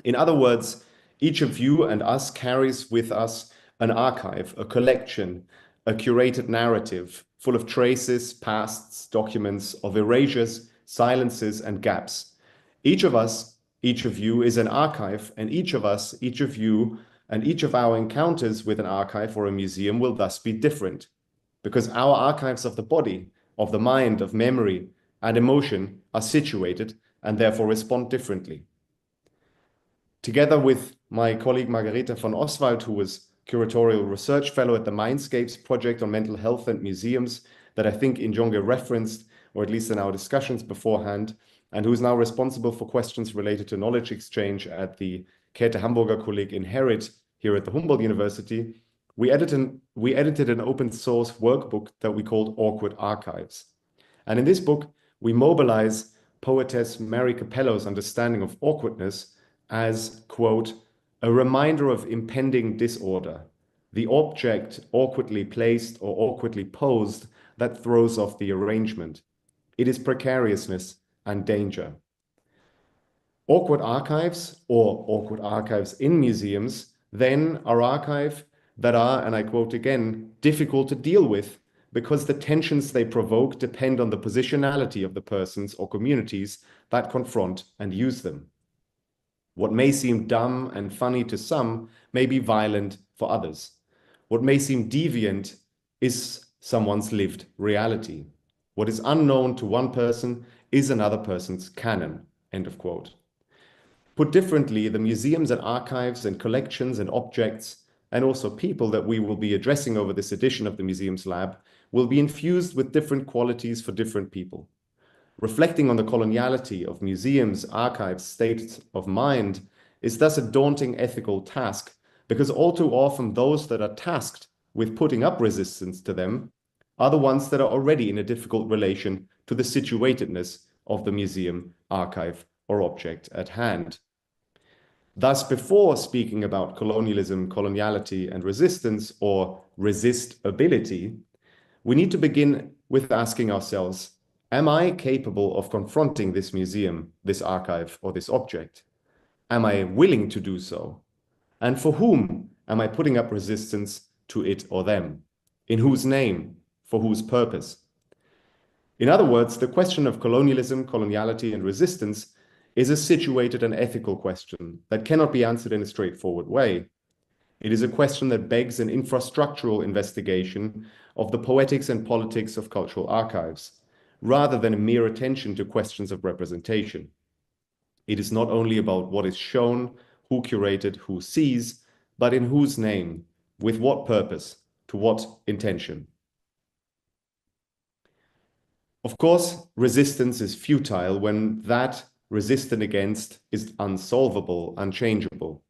In other words, each of you and us carries with us an archive, a collection, a curated narrative full of traces, pasts, documents, of erasures, silences, and gaps. Each of us, each of you is an archive, and each of us, each of you, and each of our encounters with an archive or a museum will thus be different, because our archives of the body, of the mind, of memory, and emotion are situated and therefore respond differently. Together with my colleague Margareta von Oswald, who was curatorial research fellow at the Mindscapes project on mental health and museums that I think Injonge referenced, or at least in our discussions beforehand, and who is now responsible for questions related to knowledge exchange at the Käthe Hamburger Kolleg Inherit here at the Humboldt University, we edited an open source workbook that we called Awkward Archives. And in this book, we mobilize poetess Mary Capello's understanding of awkwardness as, quote, a reminder of impending disorder, the object awkwardly placed or awkwardly posed that throws off the arrangement. It is precariousness and danger. Awkward archives, or awkward archives in museums, then are archives that are, and I quote again, difficult to deal with because the tensions they provoke depend on the positionality of the persons or communities that confront and use them. What may seem dumb and funny to some may be violent for others. What may seem deviant is someone's lived reality. What is unknown to one person is another person's canon, end of quote. Put differently, the museums and archives and collections and objects and also people that we will be addressing over this edition of the Museums Lab will be infused with different qualities for different people. Reflecting on the coloniality of museums, archives, states of mind is thus a daunting ethical task, because all too often those that are tasked with putting up resistance to them are the ones that are already in a difficult relation to the situatedness of the museum, archive, or object at hand. Thus, before speaking about colonialism, coloniality, and resistance, or resistability, we need to begin with asking ourselves, am I capable of confronting this museum, this archive, or this object? Am I willing to do so? And for whom am I putting up resistance to it or them? In whose name? For whose purpose? In other words, the question of colonialism, coloniality, and resistance is a situated and ethical question that cannot be answered in a straightforward way. It is a question that begs an infrastructural investigation of the poetics and politics of cultural archives, rather than a mere attention to questions of representation. It is not only about what is shown, who curated, who sees, but in whose name, with what purpose, to what intention. Of course, resistance is futile when that resisted against is unsolvable, unchangeable.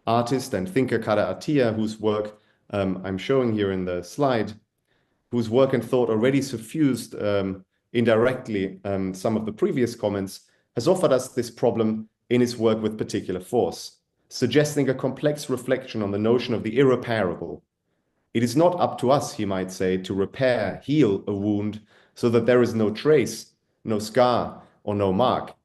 Artist and thinker Kara Attia, whose work I'm showing here in the slide, whose work and thought already suffused indirectly some of the previous comments, has offered us this problem in his work with particular force, suggesting a complex reflection on the notion of the irreparable. It is not up to us, he might say, to repair, heal a wound so that there is no trace, no scar, or no mark.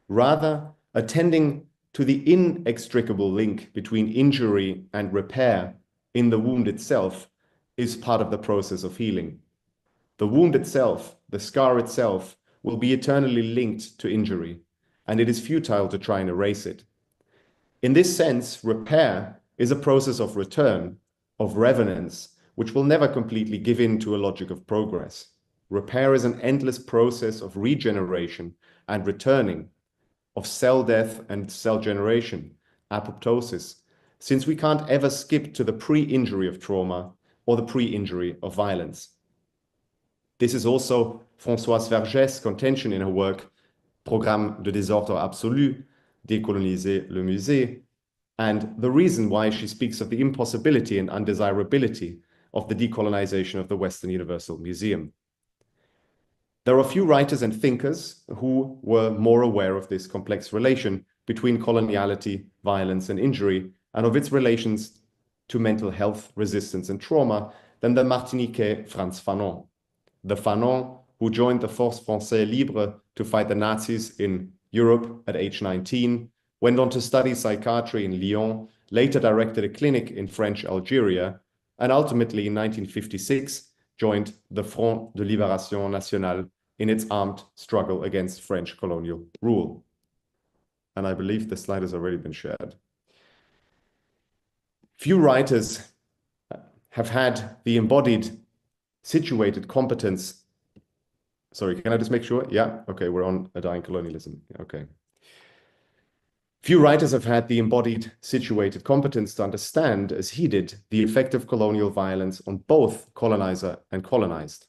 Rather, attending to the inextricable link between injury and repair in the wound itself is part of the process of healing. The wound itself, the scar itself, will be eternally linked to injury, and it is futile to try and erase it. In this sense, repair is a process of return, of revenance, which will never completely give in to a logic of progress. Repair is an endless process of regeneration and returning, of cell death and cell generation, apoptosis, since we can't ever skip to the pre-injury of trauma or the pre-injury of violence. This is also Françoise Vergès' contention in her work, Programme de désordre absolu, décoloniser le musée, and the reason why she speaks of the impossibility and undesirability of the decolonization of the Western Universal Museum. There are few writers and thinkers who were more aware of this complex relation between coloniality, violence, and injury, and of its relations to mental health, resistance, and trauma than the Martiniquais Frantz Fanon. The Fanon, who joined the Force Française Libre to fight the Nazis in Europe at age 19, went on to study psychiatry in Lyon, later directed a clinic in French Algeria, and ultimately in 1956 joined the Front de Libération Nationale in its armed struggle against French colonial rule. And I believe the slide has already been shared. Few writers have had the embodied, situated competence. Sorry, can I just make sure? Yeah, okay, we're on a dying colonialism. Okay. Few writers have had the embodied, situated competence to understand, as he did, the effect of colonial violence on both colonizer and colonized.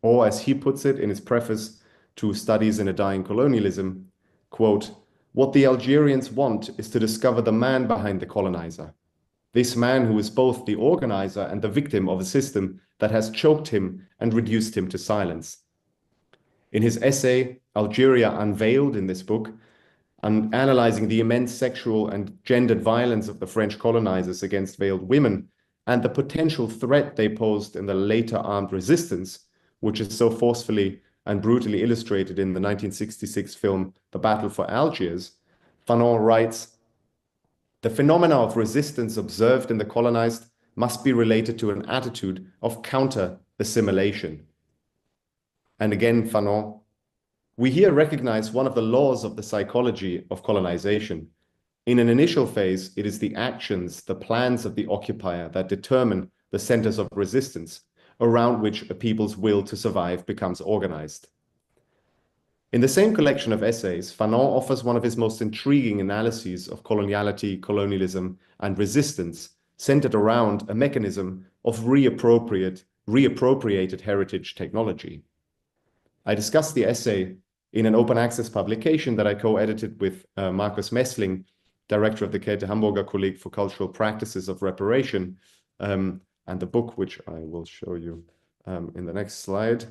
Or, as he puts it in his preface to Studies in a Dying Colonialism, quote, "What the Algerians want is to discover the man behind the colonizer. This man who is both the organizer and the victim of a system that has choked him and reduced him to silence." In his essay, Algeria Unveiled, in this book, analyzing the immense sexual and gendered violence of the French colonizers against veiled women and the potential threat they posed in the later armed resistance, which is so forcefully and brutally illustrated in the 1966 film The Battle for Algiers, Fanon writes, "The phenomena of resistance observed in the colonized must be related to an attitude of counter-assimilation." And again, Fanon, "We here recognize one of the laws of the psychology of colonization. In an initial phase, it is the actions, the plans of the occupier that determine the centers of resistance, around which a people's will to survive becomes organized." In the same collection of essays, Fanon offers one of his most intriguing analyses of coloniality, colonialism, and resistance, centered around a mechanism of reappropriated heritage technology. I discussed the essay in an open access publication that I co-edited with Markus Messling, director of the Käthe Hamburger Kolleg for Cultural Practices of Reparation, and the book, which I will show you in the next slide,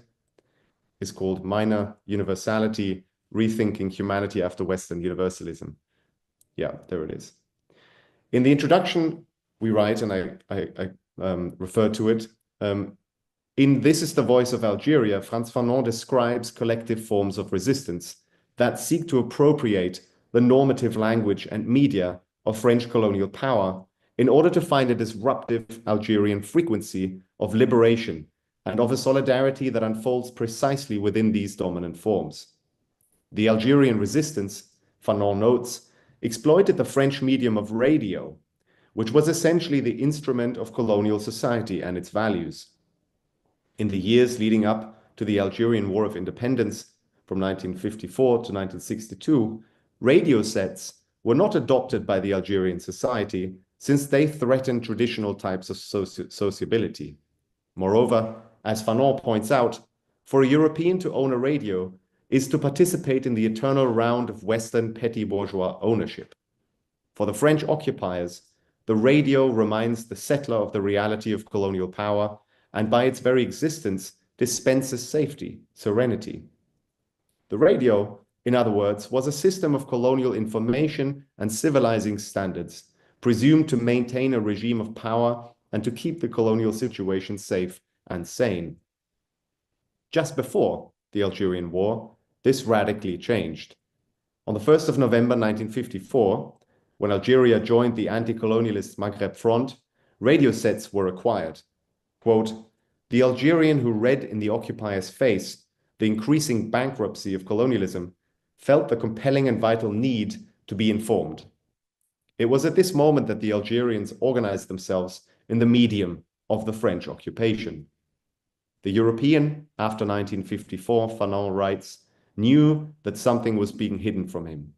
is called Minor Universality, Rethinking Humanity After Western Universalism. Yeah, there it is. In the introduction, we write, and I refer to it, in This is the Voice of Algeria, Frantz Fanon describes collective forms of resistance that seek to appropriate the normative language and media of French colonial power in order to find a disruptive Algerian frequency of liberation and of a solidarity that unfolds precisely within these dominant forms. The Algerian resistance, Fanon notes, exploited the French medium of radio, which was essentially the instrument of colonial society and its values. In the years leading up to the Algerian War of Independence from 1954 to 1962, radio sets were not adopted by the Algerian society since they threatened traditional types of sociability. Moreover, as Fanon points out, for a European to own a radio is to participate in the eternal round of Western petty bourgeois ownership. For the French occupiers, the radio reminds the settler of the reality of colonial power and by its very existence dispenses safety, serenity. The radio, in other words, was a system of colonial information and civilizing standards, presumed to maintain a regime of power and to keep the colonial situation safe and sane. Just before the Algerian War, this radically changed. On the 1st of November 1954, when Algeria joined the anti-colonialist Maghreb Front, radio sets were acquired. Quote, "The Algerian who read in the occupier's face the increasing bankruptcy of colonialism felt the compelling and vital need to be informed. It was at this moment that the Algerians organized themselves in the medium of the French occupation. The European, after 1954, Fanon writes, knew that something was being hidden from him.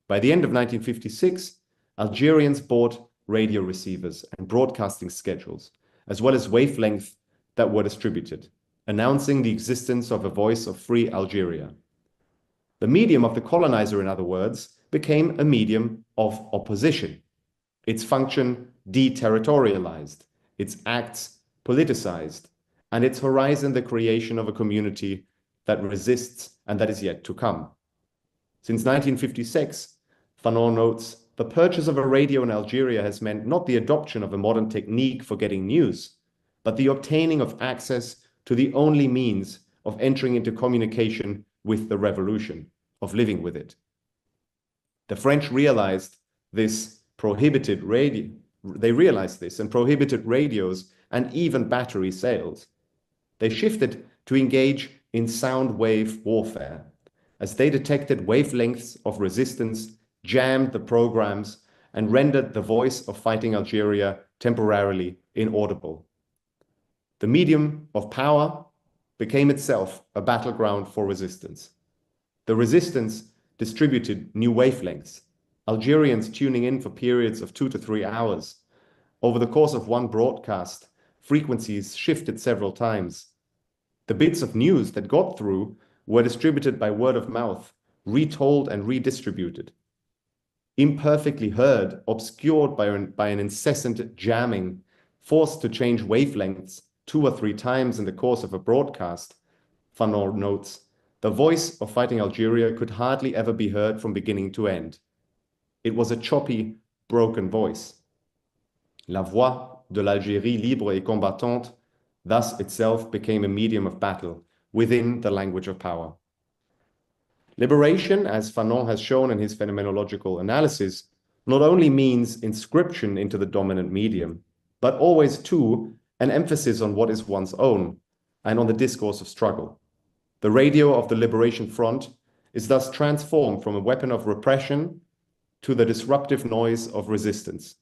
By the end of 1956, Algerians bought radio receivers and broadcasting schedules, as well as wavelengths that were distributed, announcing the existence of a voice of free Algeria. The medium of the colonizer, in other words, became a medium of opposition, its function deterritorialized, its acts politicized, and its horizon the creation of a community that resists and that is yet to come. Since 1956, Fanon notes, the purchase of a radio in Algeria has meant not the adoption of a modern technique for getting news, but the obtaining of access to the only means of entering into communication with the revolution, of living with it. The French realized this prohibited radio. They realized this and prohibited radios and even battery sales. They shifted to engage in sound wave warfare, as they detected wavelengths of resistance, jammed the programs, and rendered the voice of fighting Algeria temporarily inaudible. The medium of power became itself a battleground for resistance. The resistance distributed new wavelengths, Algerians tuning in for periods of 2 to 3 hours. Over the course of one broadcast, frequencies shifted several times. The bits of news that got through were distributed by word of mouth, retold and redistributed. Imperfectly heard, obscured by an incessant jamming, forced to change wavelengths 2 or 3 times in the course of a broadcast, Fanon notes, the voice of fighting Algeria could hardly ever be heard from beginning to end. It was a choppy, broken voice. La voix de l'Algérie libre et combattante thus itself became a medium of battle within the language of power. Liberation, as Fanon has shown in his phenomenological analysis, not only means inscription into the dominant medium, but always, too, an emphasis on what is one's own and on the discourse of struggle. The radio of the Liberation Front is thus transformed from a weapon of repression to the disruptive noise of resistance.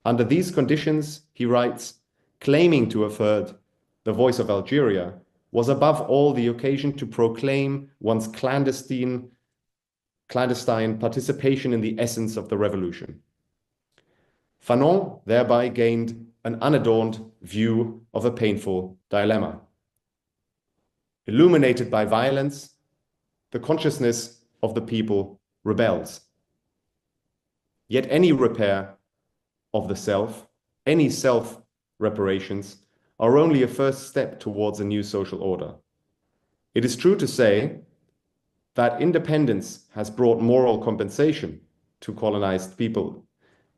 Under these conditions, he writes, claiming to have heard the voice of Algeria was above all the occasion to proclaim one's clandestine participation in the essence of the revolution. Fanon thereby gained an unadorned view of a painful dilemma. Illuminated by violence, the consciousness of the people rebels. Yet any repair of the self, any self-reparations, are only a first step towards a new social order. it is true to say that independence has brought moral compensation to colonized people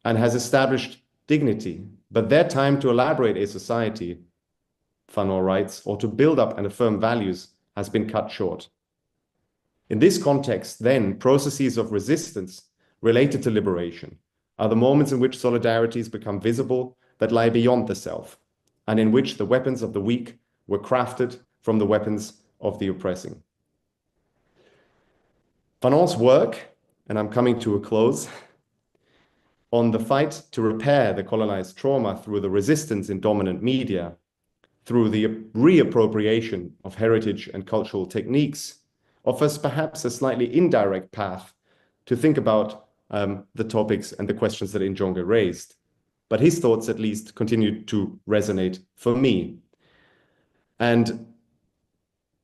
and has established dignity, but their time to elaborate a society, Fanon writes, or to build up and affirm values has been cut short. In this context, then, processes of resistance related to liberation are the moments in which solidarities become visible that lie beyond the self, and in which the weapons of the weak were crafted from the weapons of the oppressing. Fanon's work, and I'm coming to a close, on the fight to repair the colonized trauma through the resistance in dominant media, through the reappropriation of heritage and cultural techniques, offers perhaps a slightly indirect path to think about the topics and the questions that Injonge raised. But his thoughts, at least, continue to resonate for me. And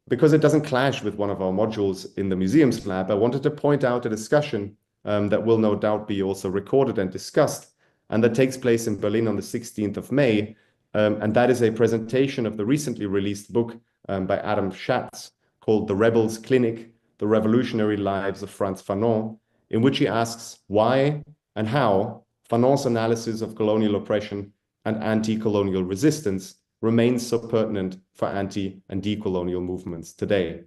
because it doesn't clash with one of our modules in the Museums Lab, I wanted to point out a discussion that will no doubt be also recorded and discussed, and that takes place in Berlin on the 16th of May. And that is a presentation of the recently released book by Adam Schatz called The Rebels Clinic, The Revolutionary Lives of Frantz Fanon, in which he asks why and how Fanon's analysis of colonial oppression and anti-colonial resistance remains so pertinent for anti- and decolonial movements today.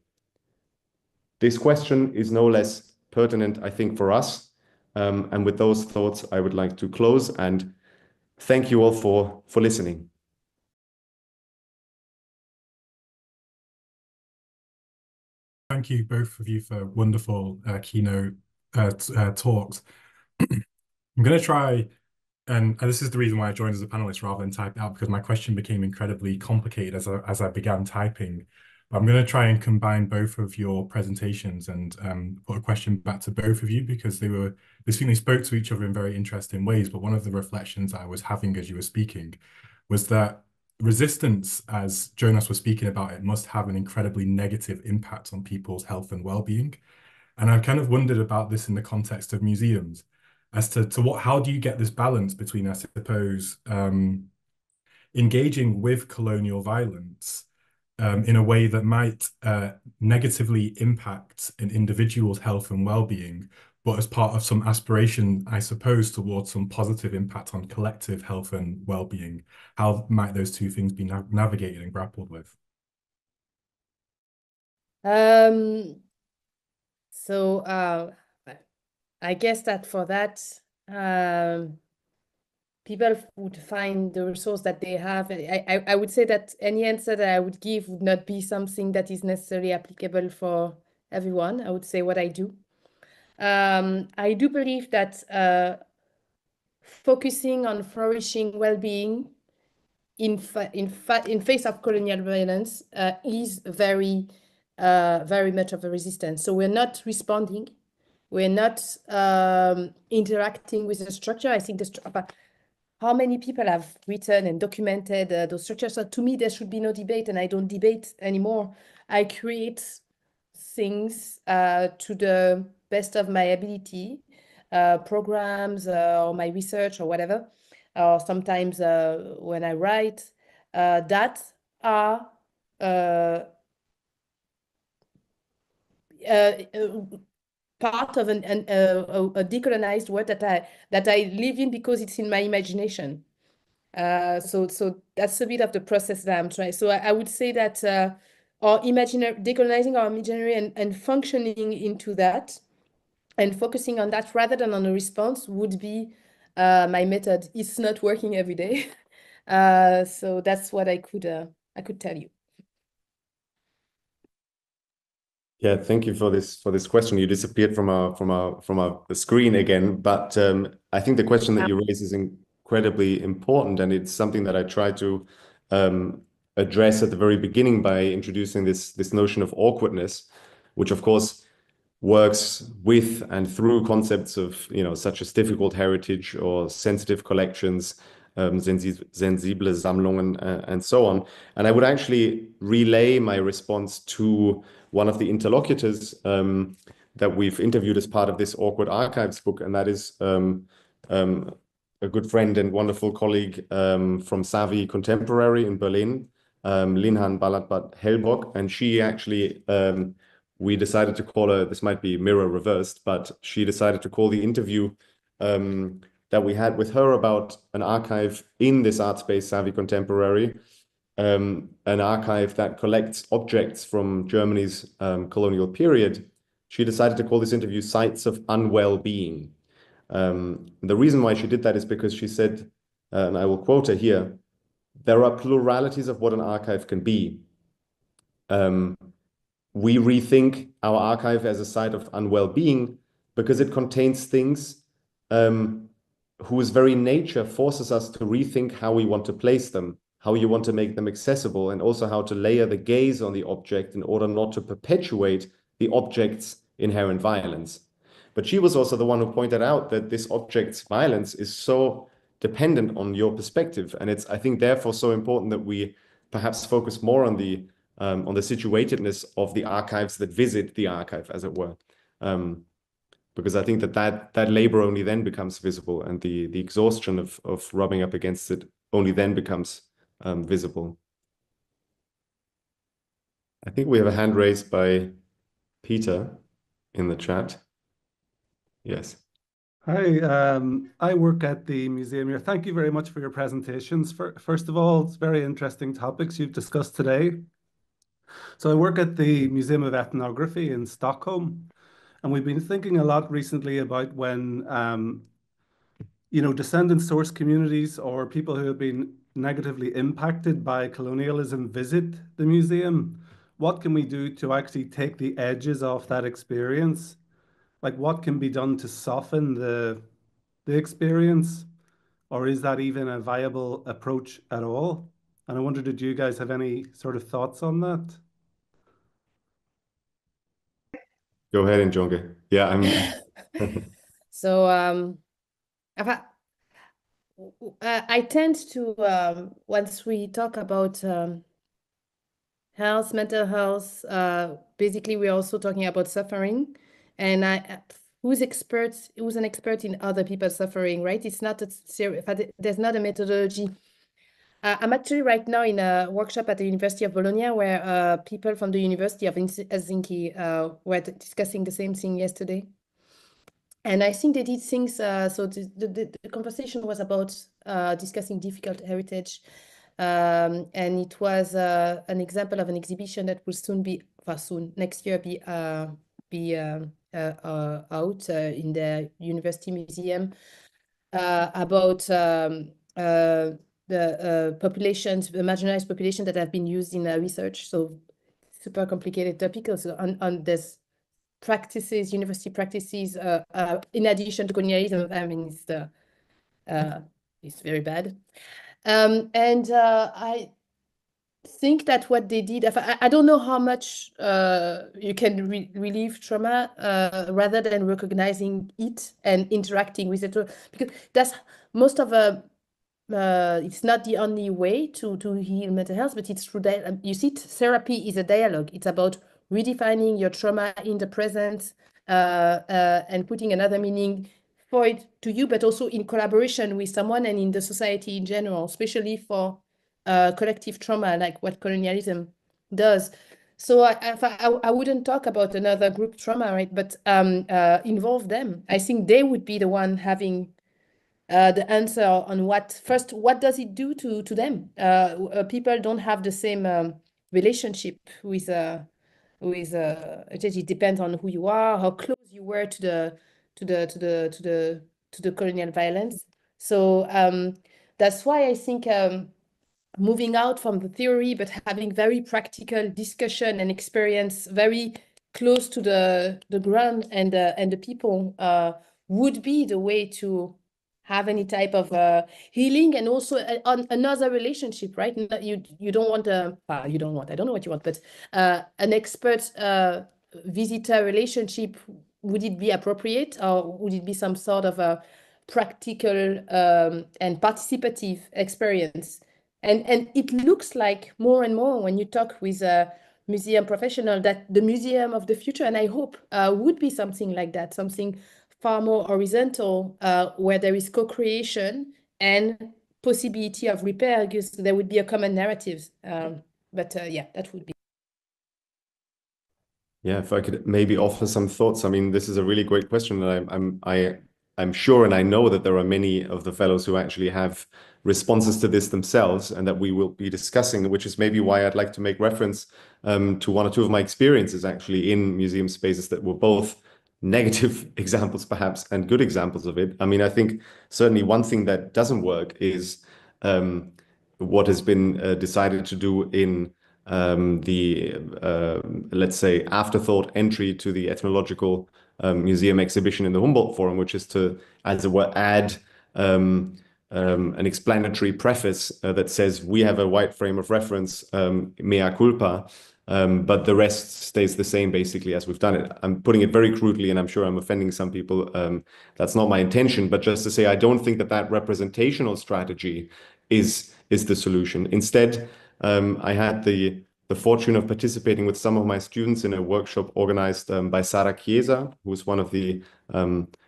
This question is no less pertinent, I think, for us. And with those thoughts, I would like to close and thank you all for listening. Thank you, both of you, for wonderful keynote talks. I'm going to try, and this is the reason why I joined as a panelist rather than type it out, because my question became incredibly complicated as I began typing. I'm going to try and combine both of your presentations and put a question back to both of you, because they seemingly spoke to each other in very interesting ways. But one of the reflections I was having as you were speaking was that resistance, as Jonas was speaking about, it must have an incredibly negative impact on people's health and well-being. And I kind of wondered about this in the context of museums, as to how do you get this balance between, I suppose, engaging with colonial violence in a way that might negatively impact an individual's health and well-being, but as part of some aspiration, I suppose, towards some positive impact on collective health and well-being. How might those two things be navigated and grappled with? I guess that for that, people would find the resource that they have. I would say that any answer that I would give would not be something that is necessarily applicable for everyone. I would say what I do. I do believe that focusing on flourishing well-being in face of colonial violence is very much of a resistance. So we're not responding. We're not interacting with the structure. I think how many people have written and documented those structures? So to me, there should be no debate, and I don't debate anymore. I create things to the best of my ability, programs or my research or whatever, or sometimes when I write, that are part of a decolonized world that I live in because it's in my imagination. So that's a bit of the process that I'm trying. So I would say that decolonizing our imaginary and functioning into that and focusing on that rather than on a response would be my method. It's not working every day. So that's what I could tell you. Yeah, thank you for this question. You disappeared from our screen again, but I think the question that you raise is incredibly important, and it's something that I try to address at the very beginning by introducing this notion of awkwardness, which of course works with and through concepts of such as difficult heritage or sensitive collections, sensible Sammlungen, and so on. And I would actually relay my response to one of the interlocutors that we've interviewed as part of this Awkward Archives book, and that is a good friend and wonderful colleague from Savvy Contemporary in Berlin, Linhan Balatbat Helbok, and she actually, we decided to call her, this might be mirror reversed, but she decided to call the interview that we had with her about an archive in this art space, Savvy Contemporary, an archive that collects objects from Germany's colonial period. She decided to call this interview Sites of Unwell Being. The reason why she did that is because she said, and I will quote her here, there are pluralities of what an archive can be. We rethink our archive as a site of unwell being because it contains things whose very nature forces us to rethink how we want to place them, how you want to make them accessible, and also how to layer the gaze on the object in order not to perpetuate the object's inherent violence. But she was also the one who pointed out that this object's violence is so dependent on your perspective. And it's, I think, therefore so important that we perhaps focus more on the situatedness of the archives that visit the archive, as it were. Because I think that labor only then becomes visible, and the exhaustion of rubbing up against it only then becomes visible. I think we have a hand raised by Peter in the chat. Yes. Hi, I work at the museum here. Thank you very much for your presentations. First of all, it's very interesting topics you've discussed today. So I work at the Museum of Ethnography in Stockholm, and we've been thinking a lot recently about when, descendant source communities or people who have been negatively impacted by colonialism visit the museum. What can we do to actually take the edges off that experience? Like, what can be done to soften the experience, or is that even a viable approach at all? And I wonder, did you guys have any sort of thoughts on that? Go ahead, Injonge. Yeah, I'm. So I tend to once we talk about health, mental health, basically we're also talking about suffering, and who's an expert in other people's suffering, right? It's not there's not a methodology. I'm actually right now in a workshop at the University of Bologna where people from the University of Helsinki were discussing the same thing yesterday. And I think they did things, so the conversation was about discussing difficult heritage. And it was an example of an exhibition that will soon be, next year be out in the University Museum about the populations, the marginalized population that have been used in research. So super complicated topic. Also on this practices, university practices, in addition to colonialism. I mean, it's very bad. And I think that what they did, I don't know how much you can relieve trauma rather than recognizing it and interacting with it, because that's most of it's not the only way to heal mental health, but it's through that. You see, therapy is a dialogue. It's about redefining your trauma in the present and putting another meaning for it to you, but also in collaboration with someone and in the society in general, especially for collective trauma, like what colonialism does. So I wouldn't talk about another group trauma, right? But involve them. I think they would be the one having the answer on what does it do to them? People don't have the same relationship with it depends on who you are, how close you were to the colonial violence. So that's why I think moving out from the theory, but having very practical discussion and experience very close to the ground and the people would be the way to have any type of healing, and also on another relationship, right? You don't want I don't know what you want, but an expert visitor relationship, would it be appropriate, or would it be some sort of a practical and participative experience? And it looks like more and more when you talk with a museum professional that the museum of the future, and I hope would be something like that, something far more horizontal, where there is co-creation and possibility of repair, because there would be a common narrative. But yeah, that would be. Yeah, if I could maybe offer some thoughts. I mean, this is a really great question, and I'm sure, and I know that there are many of the fellows who actually have responses to this themselves, and that we will be discussing, which is maybe why I'd like to make reference to one or two of my experiences actually in museum spaces that were both negative examples perhaps and good examples of it. I mean, I think certainly one thing that doesn't work is what has been decided to do in the let's say afterthought entry to the ethnological museum exhibition in the Humboldt Forum, which is to, as it were, add an explanatory preface that says we have a wide frame of reference, mea culpa, but the rest stays the same basically as we've done it. I'm putting it very crudely, and I'm sure I'm offending some people. That's not my intention, but just to say I don't think that that representational strategy is the solution. Instead, I had the fortune of participating with some of my students in a workshop organized by Sara Chiesa, who's one of the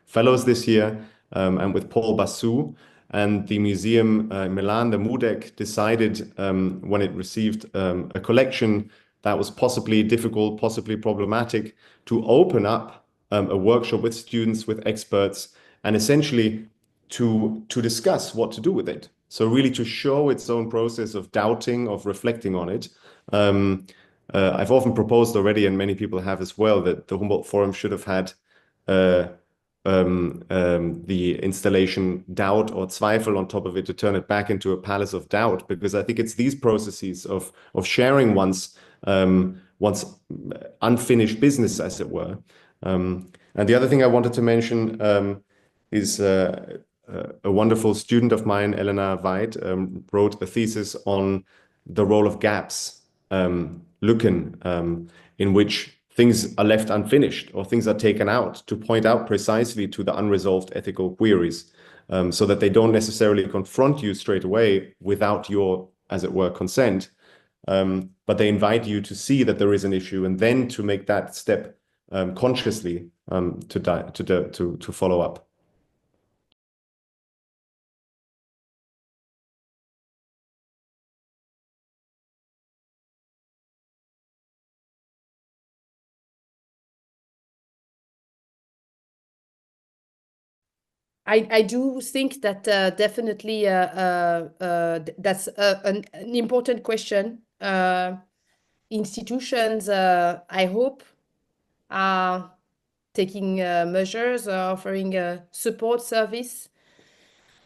fellows this year, and with Paul Bassou. And the museum in Milan, the MUDEC, decided when it received a collection that was possibly difficult, possibly problematic, to open up a workshop with students, with experts, and essentially to discuss what to do with it. So really to show its own process of doubting, of reflecting on it. I've often proposed already, and many people have as well, that the Humboldt Forum should have had the installation doubt or Zweifel on top of it to turn it back into a palace of doubt, because I think it's these processes of sharing one's unfinished business, as it were. And the other thing I wanted to mention is a wonderful student of mine, Elena Weid, wrote a thesis on the role of gaps, Lücken, in which things are left unfinished or things are taken out to point out precisely to the unresolved ethical queries, so that they don't necessarily confront you straight away without your, as it were, consent, but they invite you to see that there is an issue and then to make that step consciously to follow up. I do think that definitely that's an important question. Institutions, I hope, are taking measures, offering a support service.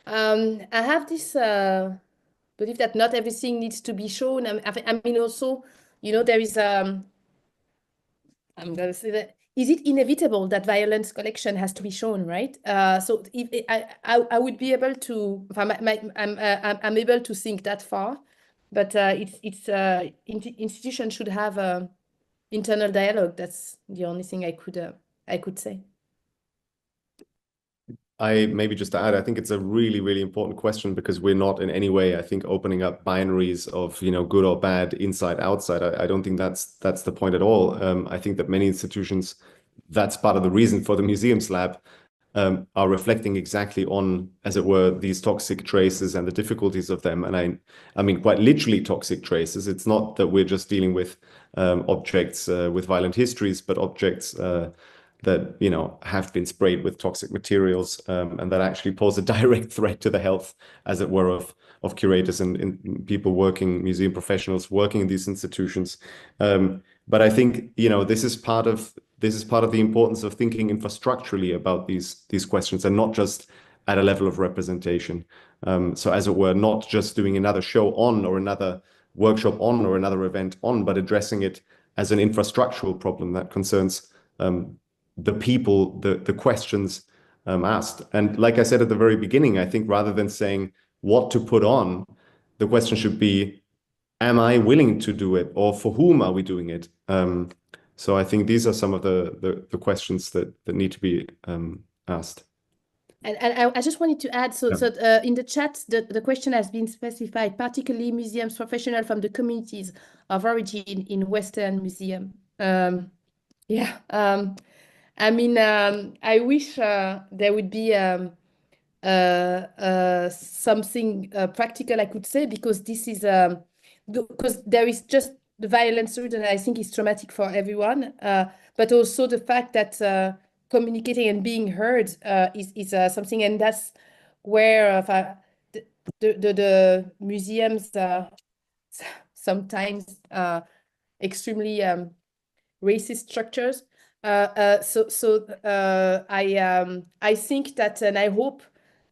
I have this belief that not everything needs to be shown. I mean, also, you know, there is I'm going to say that, is it inevitable that violence collection has to be shown, right? So if I would be able to, I'm able to think that far, but institutions should have internal dialogue. That's the only thing I could say. Maybe just to add, I think it's a really, really important question, because we're not in any way, I think, opening up binaries of, you know, good or bad, inside, outside. I don't think that's the point at all. I think that many institutions, that's part of the reason for the Museums Lab, are reflecting exactly on, as it were, these toxic traces and the difficulties of them. And I mean, quite literally toxic traces. It's not that we're just dealing with objects with violent histories, but objects that, you know, have been sprayed with toxic materials, and that actually pose a direct threat to the health, as it were, of curators and people working, museum professionals working in these institutions. But I think, you know, this is part of the importance of thinking infrastructurally about these questions, and not just at a level of representation. So as it were, not just doing another show on, or another workshop on, or another event on, but addressing it as an infrastructural problem that concerns the people, the questions asked. And like I said at the very beginning, I think rather than saying what to put on, the question should be, am I willing to do it, or for whom are we doing it? So I think these are some of the questions that need to be asked. And I just wanted to add, so in the chat, the question has been specified, particularly museums professionals from the communities of origin in Western Museum. I mean, I wish there would be something practical I could say, because this is because there is just the violence story that I think is traumatic for everyone, but also the fact that communicating and being heard is something, and that's where the museums sometimes extremely racist structures. I think that, and I hope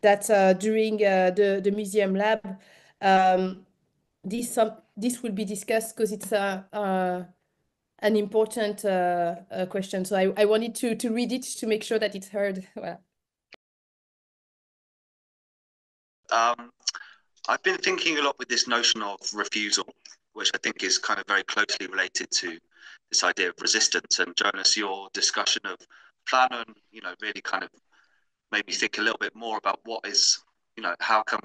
that during the Museum Lab, this will be discussed, because it's an important question. So I wanted to read it to make sure that it's heard. Well. I've been thinking a lot with this notion of refusal, which I think is kind of very closely related to this idea of resistance. And Jonas, your discussion of Planon, really kind of made me think a little bit more about what is, how can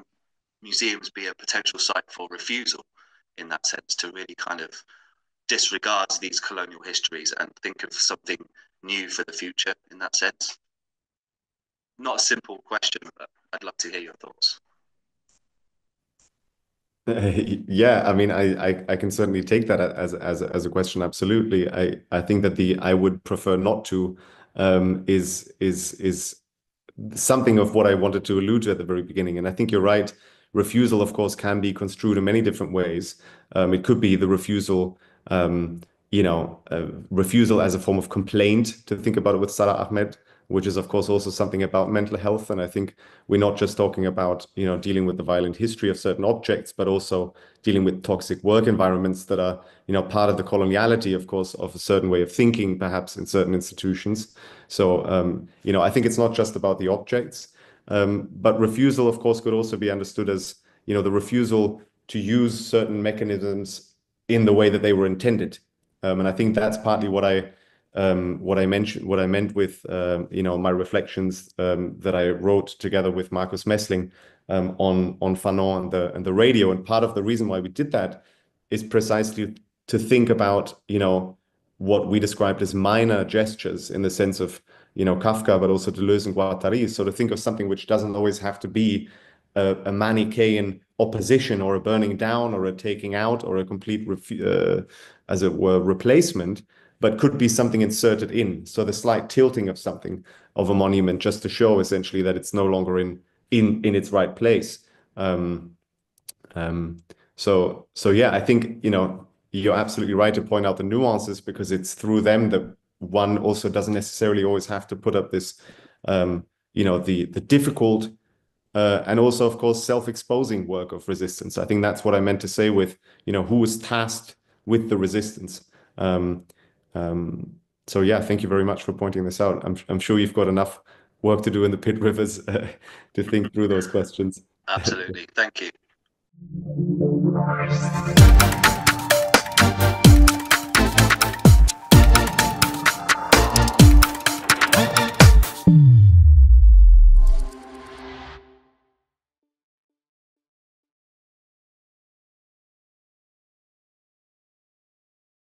museums be a potential site for refusal in that sense, to really kind of disregard these colonial histories and think of something new for the future in that sense. Not a simple question, but I'd love to hear your thoughts. Yeah, I mean, I can certainly take that as a question. Absolutely. I think that I would prefer not to is something of what I wanted to allude to at the very beginning. And I think you're right. Refusal, of course, can be construed in many different ways. It could be the refusal, refusal as a form of complaint, to think about it with Salah Ahmed, which is, of course, also something about mental health. And I think we're not just talking about, dealing with the violent history of certain objects, but also dealing with toxic work environments that are, part of the coloniality, of course, of a certain way of thinking, perhaps in certain institutions. So, I think it's not just about the objects, but refusal, of course, could also be understood as, the refusal to use certain mechanisms in the way that they were intended. And I think that's partly what I meant with my reflections that I wrote together with Markus Messling on Fanon and the radio. And part of the reason why we did that is precisely to think about what we described as minor gestures, in the sense of Kafka, but also Deleuze and Guattari. So to think of something which doesn't always have to be a Manichaean opposition, or a burning down, or a taking out, or a complete as it were replacement, but could be something inserted in. So the slight tilting of something, of a monument, just to show essentially that it's no longer in its right place. So yeah, I think, you're absolutely right to point out the nuances, because it's through them that one also doesn't necessarily always have to put up this, the difficult and also, of course, self-exposing work of resistance. I think that's what I meant to say with, who is tasked with the resistance. So yeah, thank you very much for pointing this out. I'm sure you've got enough work to do in the Pit Rivers to think through those questions. Absolutely. Thank you.